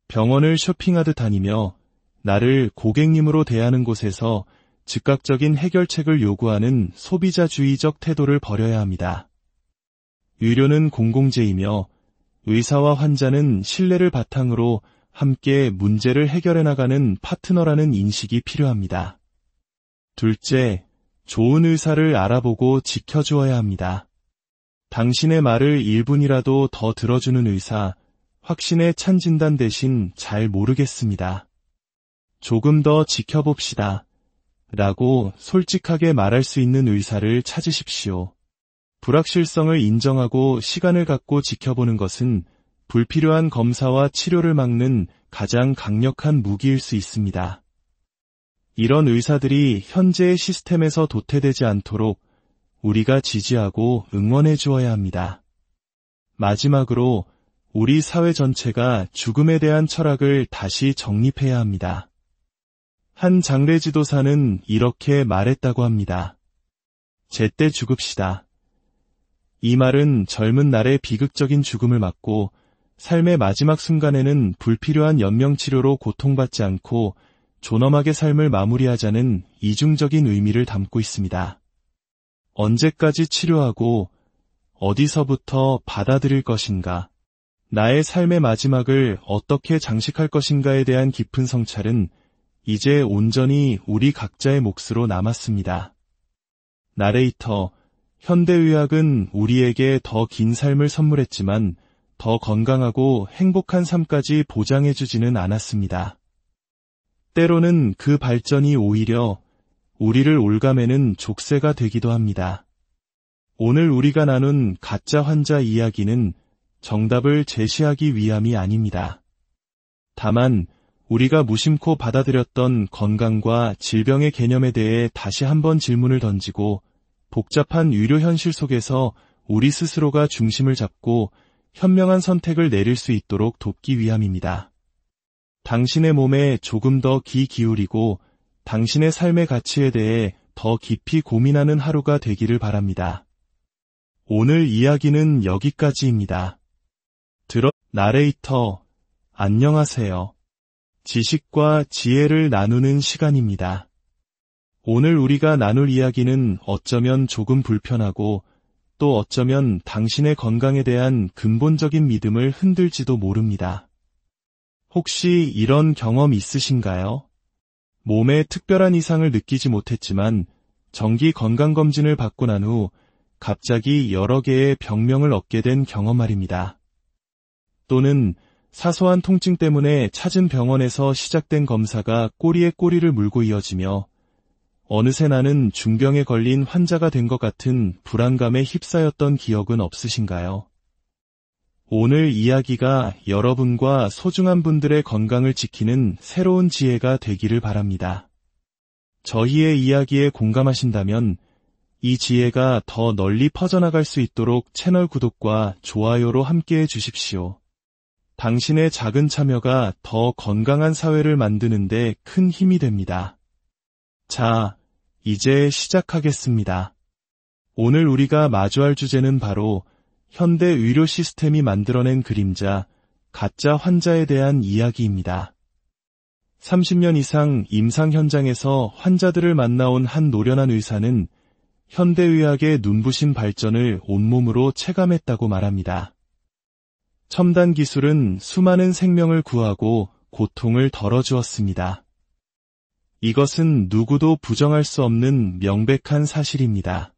병원을 쇼핑하듯 다니며 나를 고객님으로 대하는 곳에서 즉각적인 해결책을 요구하는 소비자주의적 태도를 버려야 합니다. 의료는 공공재이며 의사와 환자는 신뢰를 바탕으로 함께 문제를 해결해 나가는 파트너라는 인식이 필요합니다. 둘째, 좋은 의사를 알아보고 지켜주어야 합니다. 당신의 말을 1분이라도 더 들어주는 의사, 확신의 찬 진단 대신 잘 모르겠습니다. 조금 더 지켜봅시다. 라고 솔직하게 말할 수 있는 의사를 찾으십시오. 불확실성을 인정하고 시간을 갖고 지켜보는 것은 불필요한 검사와 치료를 막는 가장 강력한 무기일 수 있습니다. 이런 의사들이 현재의 시스템에서 도태되지 않도록 우리가 지지하고 응원해 주어야 합니다. 마지막으로 우리 사회 전체가 죽음에 대한 철학을 다시 정립해야 합니다. 한 장례 지도사는 이렇게 말했다고 합니다. 제때 죽읍시다. 이 말은 젊은 날의 비극적인 죽음을 막고 삶의 마지막 순간에는 불필요한 연명치료로 고통받지 않고 존엄하게 삶을 마무리하자는 이중적인 의미를 담고 있습니다. 언제까지 치료하고 어디서부터 받아들일 것인가, 나의 삶의 마지막을 어떻게 장식할 것인가에 대한 깊은 성찰은 이제 온전히 우리 각자의 몫으로 남았습니다. 나레이터, 현대의학은 우리에게 더 긴 삶을 선물했지만 더 건강하고 행복한 삶까지 보장해주지는 않았습니다. 때로는 그 발전이 오히려 우리를 올가매는 족쇄가 되기도 합니다. 오늘 우리가 나눈 가짜 환자 이야기는 정답을 제시하기 위함이 아닙니다. 다만 우리가 무심코 받아들였던 건강과 질병의 개념에 대해 다시 한번 질문을 던지고 복잡한 의료 현실 속에서 우리 스스로가 중심을 잡고 현명한 선택을 내릴 수 있도록 돕기 위함입니다. 당신의 몸에 조금 더 귀 기울이고 당신의 삶의 가치에 대해 더 깊이 고민하는 하루가 되기를 바랍니다. 오늘 이야기는 여기까지입니다. 나레이터, 안녕하세요. 지식과 지혜를 나누는 시간입니다. 오늘 우리가 나눌 이야기는 어쩌면 조금 불편하고 또 어쩌면 당신의 건강에 대한 근본적인 믿음을 흔들지도 모릅니다. 혹시 이런 경험 있으신가요? 몸에 특별한 이상을 느끼지 못했지만 정기 건강검진을 받고 난 후 갑자기 여러 개의 병명을 얻게 된 경험 말입니다. 또는 사소한 통증 때문에 찾은 병원에서 시작된 검사가 꼬리에 꼬리를 물고 이어지며 어느새 나는 중병에 걸린 환자가 된 것 같은 불안감에 휩싸였던 기억은 없으신가요? 오늘 이야기가 여러분과 소중한 분들의 건강을 지키는 새로운 지혜가 되기를 바랍니다. 저희의 이야기에 공감하신다면 이 지혜가 더 널리 퍼져나갈 수 있도록 채널 구독과 좋아요로 함께해 주십시오. 당신의 작은 참여가 더 건강한 사회를 만드는 데 큰 힘이 됩니다. 자, 이제 시작하겠습니다. 오늘 우리가 마주할 주제는 바로 현대 의료 시스템이 만들어낸 그림자, 가짜 환자에 대한 이야기입니다. 30년 이상 임상 현장에서 환자들을 만나온 한 노련한 의사는 현대의학의 눈부신 발전을 온몸으로 체감했다고 말합니다. 첨단 기술은 수많은 생명을 구하고 고통을 덜어주었습니다. 이것은 누구도 부정할 수 없는 명백한 사실입니다.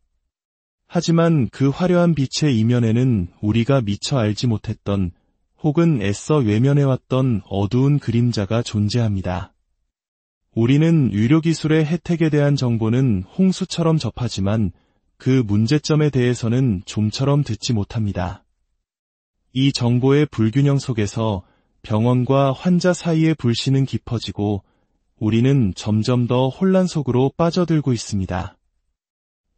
하지만 그 화려한 빛의 이면에는 우리가 미처 알지 못했던 혹은 애써 외면해왔던 어두운 그림자가 존재합니다. 우리는 의료기술의 혜택에 대한 정보는 홍수처럼 접하지만 그 문제점에 대해서는 좀처럼 듣지 못합니다. 이 정보의 불균형 속에서 병원과 환자 사이의 불신은 깊어지고 우리는 점점 더 혼란 속으로 빠져들고 있습니다.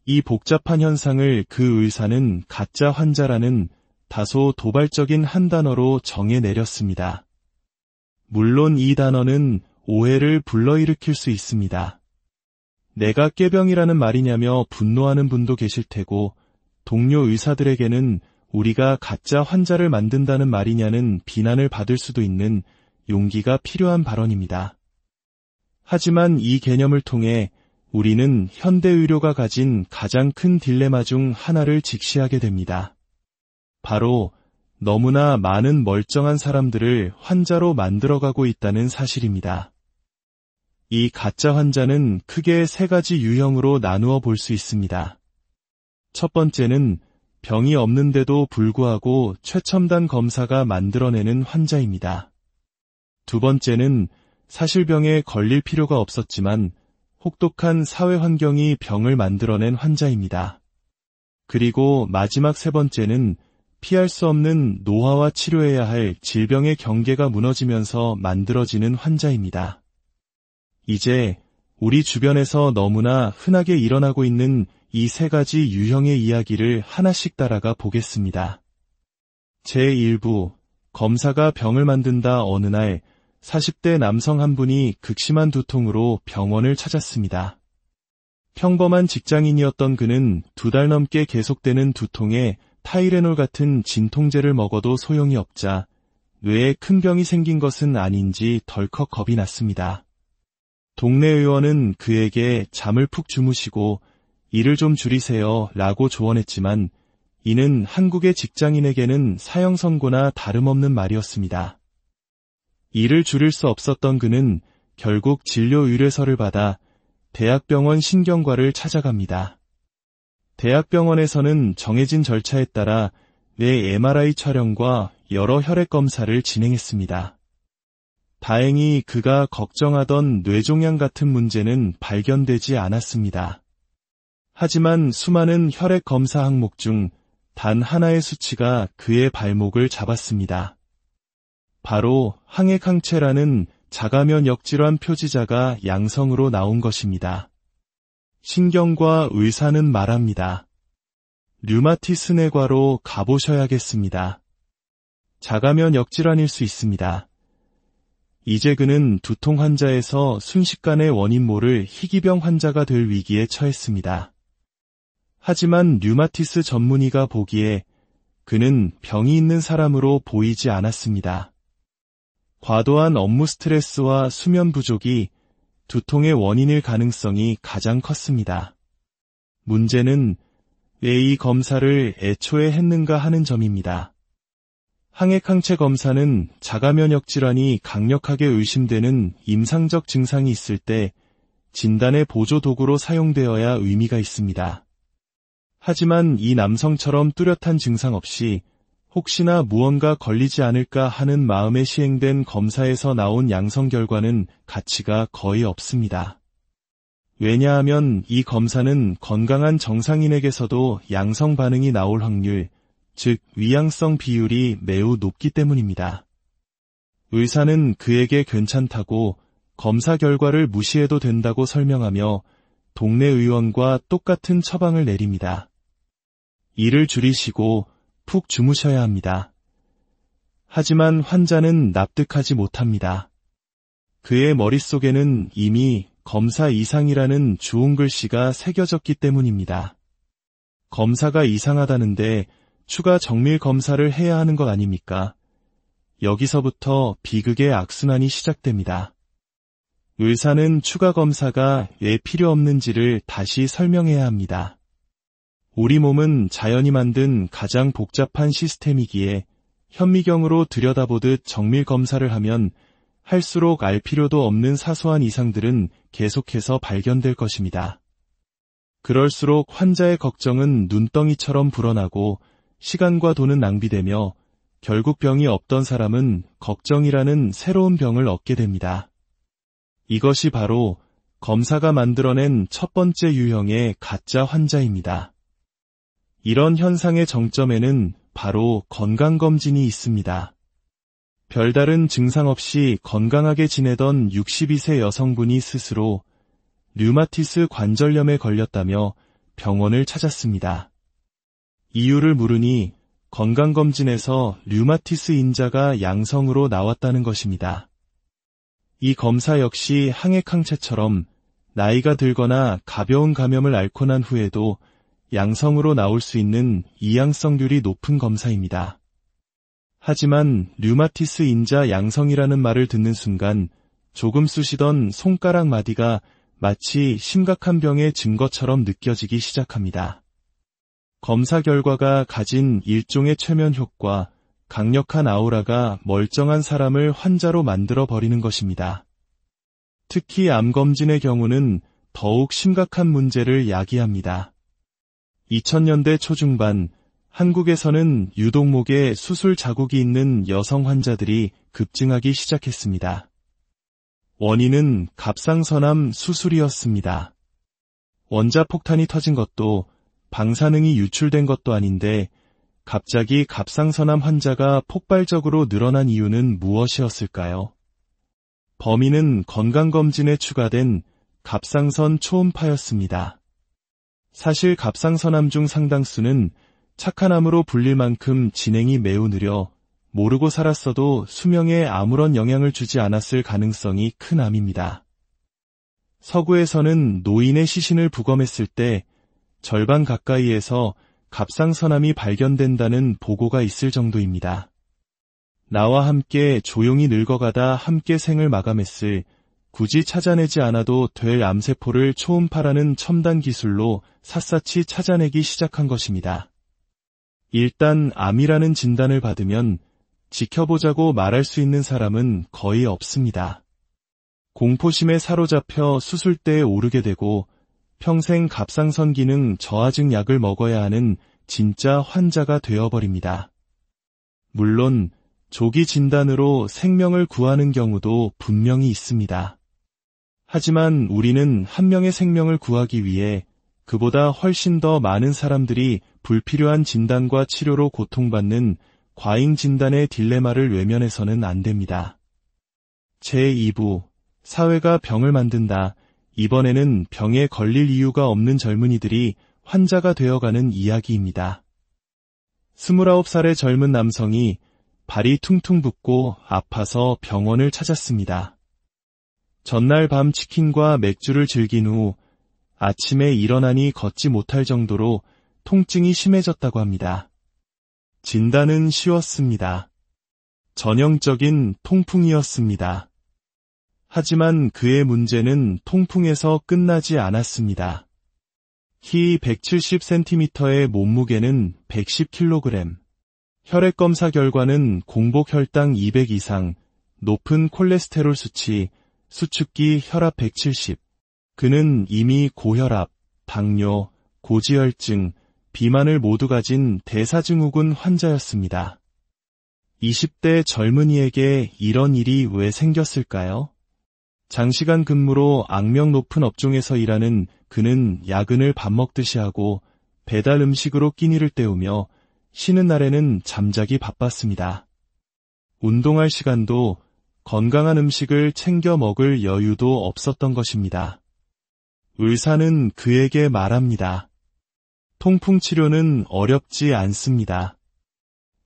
이 복잡한 현상을 그 의사는 가짜 환자라는 다소 도발적인 한 단어로 정해내렸습니다. 물론 이 단어는 오해를 불러일으킬 수 있습니다. 내가 꾀병이라는 말이냐며 분노하는 분도 계실 테고 동료 의사들에게는 우리가 가짜 환자를 만든다는 말이냐는 비난을 받을 수도 있는 용기가 필요한 발언입니다. 하지만 이 개념을 통해 우리는 현대의료가 가진 가장 큰 딜레마 중 하나를 직시하게 됩니다. 바로 너무나 많은 멀쩡한 사람들을 환자로 만들어가고 있다는 사실입니다. 이 가짜 환자는 크게 세 가지 유형으로 나누어 볼 수 있습니다. 첫 번째는 병이 없는데도 불구하고 최첨단 검사가 만들어내는 환자입니다. 두 번째는 사실 병에 걸릴 필요가 없었지만 혹독한 사회 환경이 병을 만들어낸 환자입니다. 그리고 마지막 세 번째는 피할 수 없는 노화와 치료해야 할 질병의 경계가 무너지면서 만들어지는 환자입니다. 이제 우리 주변에서 너무나 흔하게 일어나고 있는 이 세 가지 유형의 이야기를 하나씩 따라가 보겠습니다. 제1부, 검사가 병을 만든다. 어느 날 40대 남성 한 분이 극심한 두통으로 병원을 찾았습니다. 평범한 직장인이었던 그는 2달 넘게 계속되는 두통에 타이레놀 같은 진통제를 먹어도 소용이 없자 뇌에 큰 병이 생긴 것은 아닌지 덜컥 겁이 났습니다. 동네 의원은 그에게 잠을 푹 주무시고 일을 좀 줄이세요 라고 조언했지만 이는 한국의 직장인에게는 사형 선고나 다름없는 말이었습니다. 일을 줄일 수 없었던 그는 결국 진료 의뢰서를 받아 대학병원 신경과를 찾아갑니다. 대학병원에서는 정해진 절차에 따라 뇌 MRI 촬영과 여러 혈액 검사를 진행했습니다. 다행히 그가 걱정하던 뇌종양 같은 문제는 발견되지 않았습니다. 하지만 수많은 혈액 검사 항목 중 단 하나의 수치가 그의 발목을 잡았습니다. 바로 항액항체라는 자가면역 질환 표지자가 양성으로 나온 것입니다. 신경과 의사는 말합니다. 류마티스 뇌과로 가보셔야겠습니다. 자가면역 질환일 수 있습니다. 이제 그는 두통 환자에서 순식간에 원인 모를 희귀병 환자가 될 위기에 처했습니다. 하지만 류마티스 전문의가 보기에 그는 병이 있는 사람으로 보이지 않았습니다. 과도한 업무 스트레스와 수면 부족이 두통의 원인일 가능성이 가장 컸습니다. 문제는 왜 이 검사를 애초에 했는가 하는 점입니다. 항액항체 검사는 자가면역 질환이 강력하게 의심되는 임상적 증상이 있을 때 진단의 보조 도구로 사용되어야 의미가 있습니다. 하지만 이 남성처럼 뚜렷한 증상 없이 혹시나 무언가 걸리지 않을까 하는 마음에 시행된 검사에서 나온 양성 결과는 가치가 거의 없습니다. 왜냐하면 이 검사는 건강한 정상인에게서도 양성 반응이 나올 확률, 즉 위양성 비율이 매우 높기 때문입니다. 의사는 그에게 괜찮다고 검사 결과를 무시해도 된다고 설명하며 동네 의원과 똑같은 처방을 내립니다. 일을 줄이시고 푹 주무셔야 합니다. 하지만 환자는 납득하지 못합니다. 그의 머릿속에는 이미 검사 이상이라는 주홍 글씨가 새겨졌기 때문입니다. 검사가 이상하다는데 추가 정밀 검사를 해야 하는 것 아닙니까? 여기서부터 비극의 악순환이 시작됩니다. 의사는 추가 검사가 왜 필요 없는지를 다시 설명해야 합니다. 우리 몸은 자연이 만든 가장 복잡한 시스템이기에 현미경으로 들여다보듯 정밀 검사를 하면 할수록 알 필요도 없는 사소한 이상들은 계속해서 발견될 것입니다. 그럴수록 환자의 걱정은 눈덩이처럼 불어나고 시간과 돈은 낭비되며 결국 병이 없던 사람은 걱정이라는 새로운 병을 얻게 됩니다. 이것이 바로 검사가 만들어낸 첫 번째 유형의 가짜 환자입니다. 이런 현상의 정점에는 바로 건강검진이 있습니다. 별다른 증상 없이 건강하게 지내던 62세 여성분이 스스로 류마티스 관절염에 걸렸다며 병원을 찾았습니다. 이유를 물으니 건강검진에서 류마티스 인자가 양성으로 나왔다는 것입니다. 이 검사 역시 항액항체처럼 나이가 들거나 가벼운 감염을 앓고 난 후에도 양성으로 나올 수 있는 이양성률이 높은 검사입니다. 하지만 류마티스 인자 양성이라는 말을 듣는 순간 조금 쑤시던 손가락 마디가 마치 심각한 병의 증거처럼 느껴지기 시작합니다. 검사 결과가 가진 일종의 최면 효과, 강력한 아우라가 멀쩡한 사람을 환자로 만들어버리는 것입니다. 특히 암검진의 경우는 더욱 심각한 문제를 야기합니다. 2000년대 초중반 한국에서는 유독목에 수술 자국이 있는 여성 환자들이 급증하기 시작했습니다. 원인은 갑상선암 수술이었습니다. 원자폭탄이 터진 것도 방사능이 유출된 것도 아닌데 갑자기 갑상선암 환자가 폭발적으로 늘어난 이유는 무엇이었을까요? 범인은 건강검진에 추가된 갑상선 초음파였습니다. 사실 갑상선암 중 상당수는 착한 암으로 불릴 만큼 진행이 매우 느려 모르고 살았어도 수명에 아무런 영향을 주지 않았을 가능성이 큰 암입니다. 서구에서는 노인의 시신을 부검했을 때 절반 가까이에서 갑상선암이 발견된다는 보고가 있을 정도입니다. 나와 함께 조용히 늙어가다 함께 생을 마감했을 굳이 찾아내지 않아도 될 암세포를 초음파라는 첨단 기술로 샅샅이 찾아내기 시작한 것입니다. 일단 암이라는 진단을 받으면 지켜보자고 말할 수 있는 사람은 거의 없습니다. 공포심에 사로잡혀 수술대에 오르게 되고 평생 갑상선 기능 저하증 약을 먹어야 하는 진짜 환자가 되어버립니다. 물론 조기 진단으로 생명을 구하는 경우도 분명히 있습니다. 하지만 우리는 한 명의 생명을 구하기 위해 그보다 훨씬 더 많은 사람들이 불필요한 진단과 치료로 고통받는 과잉 진단의 딜레마를 외면해서는 안 됩니다. 제2부 사회가 병을 만든다. 이번에는 병에 걸릴 이유가 없는 젊은이들이 환자가 되어가는 이야기입니다. 29살의 젊은 남성이 발이 퉁퉁 붓고 아파서 병원을 찾았습니다. 전날 밤 치킨과 맥주를 즐긴 후 아침에 일어나니 걷지 못할 정도로 통증이 심해졌다고 합니다. 진단은 쉬웠습니다. 전형적인 통풍이었습니다. 하지만 그의 문제는 통풍에서 끝나지 않았습니다. 키 170cm의 몸무게는 110kg. 혈액 검사 결과는 공복 혈당 200 이상, 높은 콜레스테롤 수치, 수축기 혈압 170. 그는 이미 고혈압, 당뇨, 고지혈증, 비만을 모두 가진 대사증후군 환자였습니다. 20대 젊은이에게 이런 일이 왜 생겼을까요? 장시간 근무로 악명 높은 업종에서 일하는 그는 야근을 밥 먹듯이 하고 배달 음식으로 끼니를 때우며 쉬는 날에는 잠자기 바빴습니다. 운동할 시간도 건강한 음식을 챙겨 먹을 여유도 없었던 것입니다. 의사는 그에게 말합니다. 통풍 치료는 어렵지 않습니다.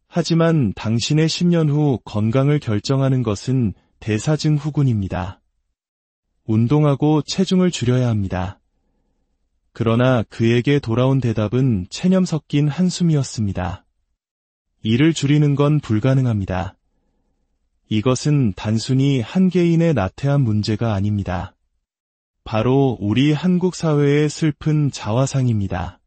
하지만 당신의 10년 후 건강을 결정하는 것은 대사증후군입니다. 운동하고 체중을 줄여야 합니다. 그러나 그에게 돌아온 대답은 체념 섞인 한숨이었습니다. 일을 줄이는 건 불가능합니다. 이것은 단순히 한 개인의 나태한 문제가 아닙니다. 바로 우리 한국 사회의 슬픈 자화상입니다.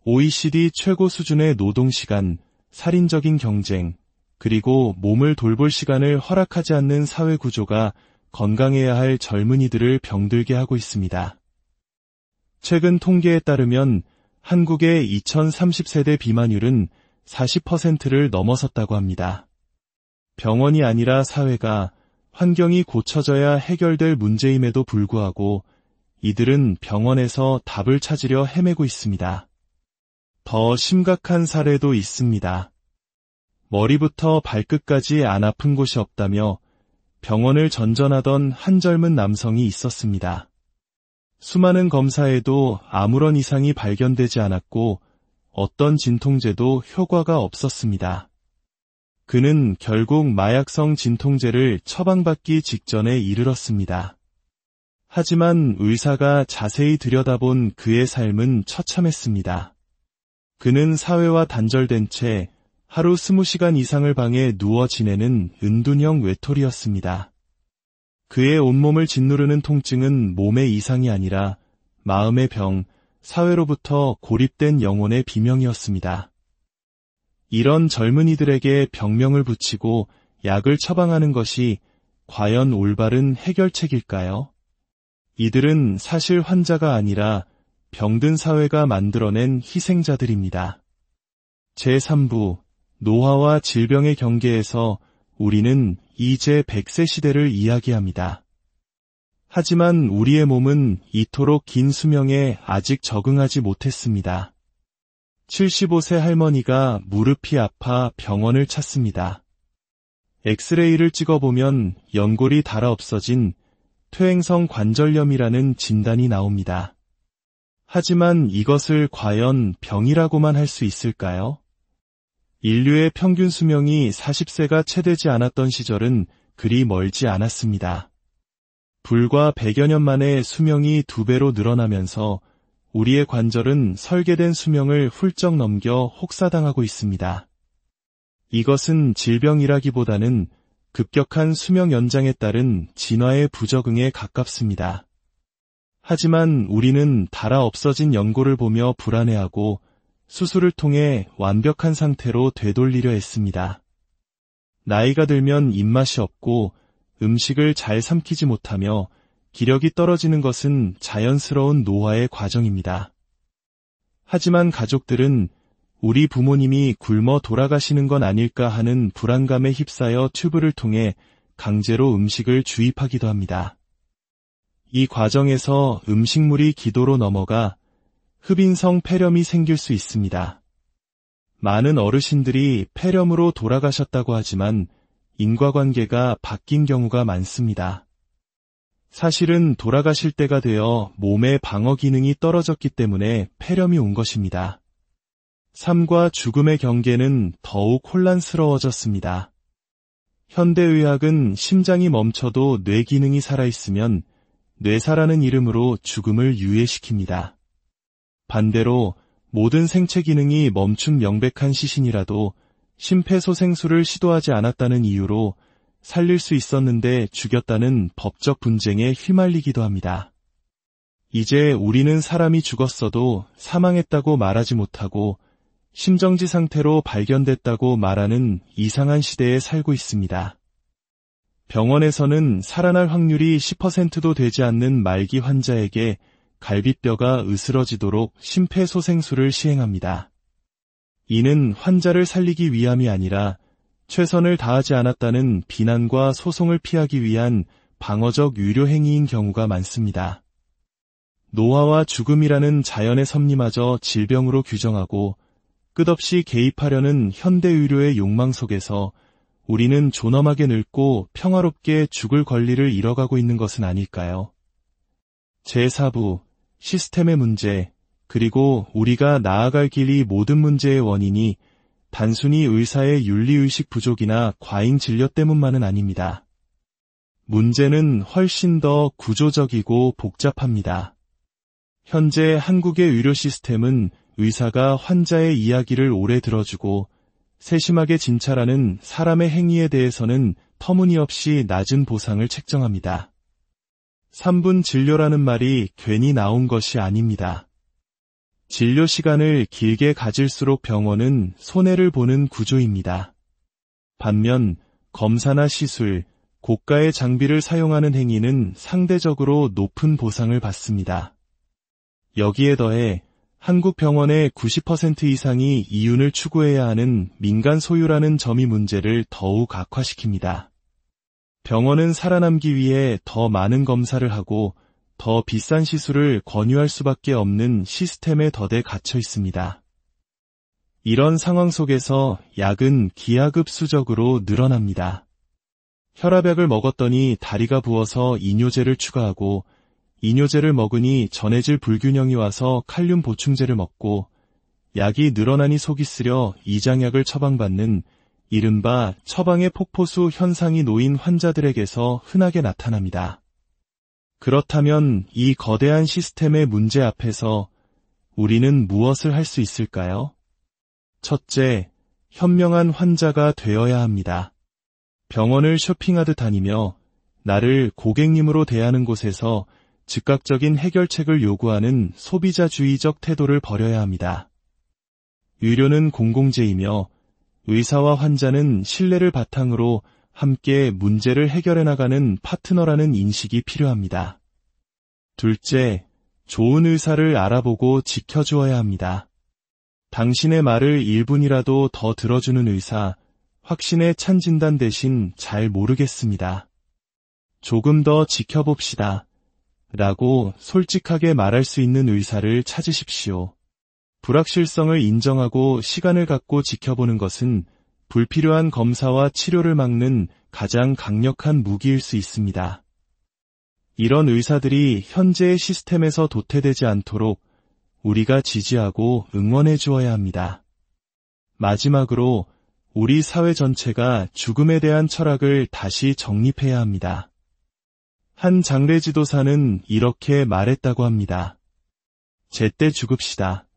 OECD 최고 수준의 노동시간, 살인적인 경쟁, 그리고 몸을 돌볼 시간을 허락하지 않는 사회 구조가 건강해야 할 젊은이들을 병들게 하고 있습니다. 최근 통계에 따르면 한국의 2030세대 비만율은 40%를 넘어섰다고 합니다. 병원이 아니라 사회가, 환경이 고쳐져야 해결될 문제임에도 불구하고 이들은 병원에서 답을 찾으려 헤매고 있습니다. 더 심각한 사례도 있습니다. 머리부터 발끝까지 안 아픈 곳이 없다며 병원을 전전하던 한 젊은 남성이 있었습니다. 수많은 검사에도 아무런 이상이 발견되지 않았고 어떤 진통제도 효과가 없었습니다. 그는 결국 마약성 진통제를 처방받기 직전에 이르렀습니다. 하지만 의사가 자세히 들여다본 그의 삶은 처참했습니다. 그는 사회와 단절된 채 하루 20시간 이상을 방에 누워 지내는 은둔형 외톨이였습니다. 그의 온몸을 짓누르는 통증은 몸의 이상이 아니라 마음의 병, 사회로부터 고립된 영혼의 비명이었습니다. 이런 젊은이들에게 병명을 붙이고 약을 처방하는 것이 과연 올바른 해결책일까요? 이들은 사실 환자가 아니라 병든 사회가 만들어낸 희생자들입니다. 제3부 노화와 질병의 경계에서 우리는 이제 100세 시대를 이야기합니다. 하지만 우리의 몸은 이토록 긴 수명에 아직 적응하지 못했습니다. 75세 할머니가 무릎이 아파 병원을 찾습니다. 엑스레이를 찍어보면 연골이 닳아 없어진 퇴행성 관절염이라는 진단이 나옵니다. 하지만 이것을 과연 병이라고만 할 수 있을까요? 인류의 평균 수명이 40세가 채 되지 않았던 시절은 그리 멀지 않았습니다. 불과 100여 년 만에 수명이 2배로 늘어나면서 우리의 관절은 설계된 수명을 훌쩍 넘겨 혹사당하고 있습니다. 이것은 질병이라기보다는 급격한 수명 연장에 따른 진화의 부적응에 가깝습니다. 하지만 우리는 닳아 없어진 연골을 보며 불안해하고 수술을 통해 완벽한 상태로 되돌리려 했습니다. 나이가 들면 입맛이 없고 음식을 잘 삼키지 못하며 기력이 떨어지는 것은 자연스러운 노화의 과정입니다. 하지만 가족들은 우리 부모님이 굶어 돌아가시는 건 아닐까 하는 불안감에 휩싸여 튜브를 통해 강제로 음식을 주입하기도 합니다. 이 과정에서 음식물이 기도로 넘어가 흡인성 폐렴이 생길 수 있습니다. 많은 어르신들이 폐렴으로 돌아가셨다고 하지만 인과관계가 바뀐 경우가 많습니다. 사실은 돌아가실 때가 되어 몸의 방어 기능이 떨어졌기 때문에 폐렴이 온 것입니다. 삶과 죽음의 경계는 더욱 혼란스러워졌습니다. 현대의학은 심장이 멈춰도 뇌 기능이 살아있으면 뇌사라는 이름으로 죽음을 유예시킵니다. 반대로 모든 생체 기능이 멈춘 명백한 시신이라도 심폐소생술을 시도하지 않았다는 이유로 살릴 수 있었는데 죽였다는 법적 분쟁에 휘말리기도 합니다. 이제 우리는 사람이 죽었어도 사망했다고 말하지 못하고 심정지 상태로 발견됐다고 말하는 이상한 시대에 살고 있습니다. 병원에서는 살아날 확률이 10%도 되지 않는 말기 환자에게 갈비뼈가 으스러지도록 심폐소생술을 시행합니다. 이는 환자를 살리기 위함이 아니라 최선을 다하지 않았다는 비난과 소송을 피하기 위한 방어적 유료 행위인 경우가 많습니다. 노화와 죽음이라는 자연의 섭리마저 질병으로 규정하고 끝없이 개입하려는 현대 의료의 욕망 속에서 우리는 존엄하게 늙고 평화롭게 죽을 권리를 잃어가고 있는 것은 아닐까요? 제4부 시스템의 문제, 그리고 우리가 나아갈 길이 모든 문제의 원인이 단순히 의사의 윤리의식 부족이나 과잉 진료 때문만은 아닙니다. 문제는 훨씬 더 구조적이고 복잡합니다. 현재 한국의 의료 시스템은 의사가 환자의 이야기를 오래 들어주고 세심하게 진찰하는 사람의 행위에 대해서는 터무니없이 낮은 보상을 책정합니다. 3분 진료라는 말이 괜히 나온 것이 아닙니다. 진료 시간을 길게 가질수록 병원은 손해를 보는 구조입니다. 반면 검사나 시술, 고가의 장비를 사용하는 행위는 상대적으로 높은 보상을 받습니다. 여기에 더해 한국 병원의 90% 이상이 이윤을 추구해야 하는 민간 소유라는 점이 문제를 더욱 악화시킵니다. 병원은 살아남기 위해 더 많은 검사를 하고 더 비싼 시술을 권유할 수밖에 없는 시스템에 덫에 갇혀 있습니다. 이런 상황 속에서 약은 기하급수적으로 늘어납니다. 혈압약을 먹었더니 다리가 부어서 이뇨제를 추가하고 이뇨제를 먹으니 전해질 불균형이 와서 칼륨 보충제를 먹고 약이 늘어나니 속이 쓰려 이장약을 처방받는 이른바 처방의 폭포수 현상이 놓인 환자들에게서 흔하게 나타납니다. 그렇다면 이 거대한 시스템의 문제 앞에서 우리는 무엇을 할 수 있을까요? 첫째, 현명한 환자가 되어야 합니다. 병원을 쇼핑하듯 다니며 나를 고객님으로 대하는 곳에서 즉각적인 해결책을 요구하는 소비자주의적 태도를 버려야 합니다. 의료는 공공재이며 의사와 환자는 신뢰를 바탕으로 함께 문제를 해결해 나가는 파트너라는 인식이 필요합니다. 둘째, 좋은 의사를 알아보고 지켜주어야 합니다. 당신의 말을 1분이라도 더 들어주는 의사, 확신에 찬 진단 대신 잘 모르겠습니다. 조금 더 지켜봅시다. 라고 솔직하게 말할 수 있는 의사를 찾으십시오. 불확실성을 인정하고 시간을 갖고 지켜보는 것은 불필요한 검사와 치료를 막는 가장 강력한 무기일 수 있습니다. 이런 의사들이 현재의 시스템에서 도태되지 않도록 우리가 지지하고 응원해 주어야 합니다. 마지막으로 우리 사회 전체가 죽음에 대한 철학을 다시 정립해야 합니다. 한 장례 지도사는 이렇게 말했다고 합니다. 제때 죽읍시다.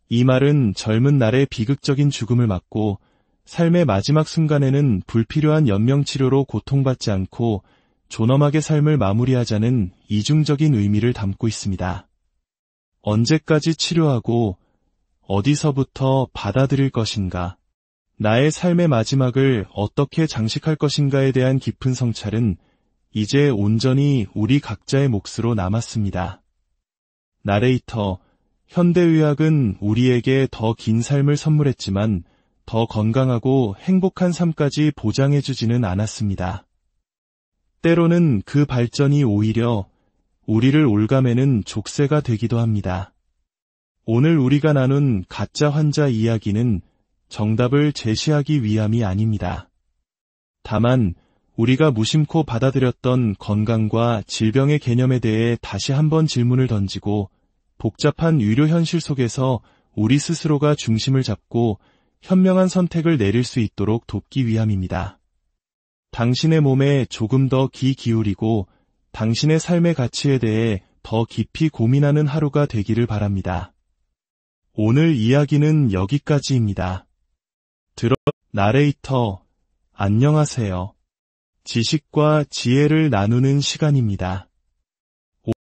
이 말은 젊은 날의 비극적인 죽음을 막고 삶의 마지막 순간에는 불필요한 연명치료로 고통받지 않고 존엄하게 삶을 마무리하자는 이중적인 의미를 담고 있습니다. 언제까지 치료하고 어디서부터 받아들일 것인가, 나의 삶의 마지막을 어떻게 장식할 것인가에 대한 깊은 성찰은 이제 온전히 우리 각자의 몫으로 남았습니다. 나레이터, 현대의학은 우리에게 더 긴 삶을 선물했지만 더 건강하고 행복한 삶까지 보장해주지는 않았습니다. 때로는 그 발전이 오히려 우리를 올가매는 족쇄가 되기도 합니다. 오늘 우리가 나눈 가짜 환자 이야기는 정답을 제시하기 위함이 아닙니다. 다만 우리가 무심코 받아들였던 건강과 질병의 개념에 대해 다시 한번 질문을 던지고 복잡한 의료 현실 속에서 우리 스스로가 중심을 잡고 현명한 선택을 내릴 수 있도록 돕기 위함입니다. 당신의 몸에 조금 더 귀 기울이고 당신의 삶의 가치에 대해 더 깊이 고민하는 하루가 되기를 바랍니다. 오늘 이야기는 여기까지입니다. 나레이터, 안녕하세요. 지식과 지혜를 나누는 시간입니다.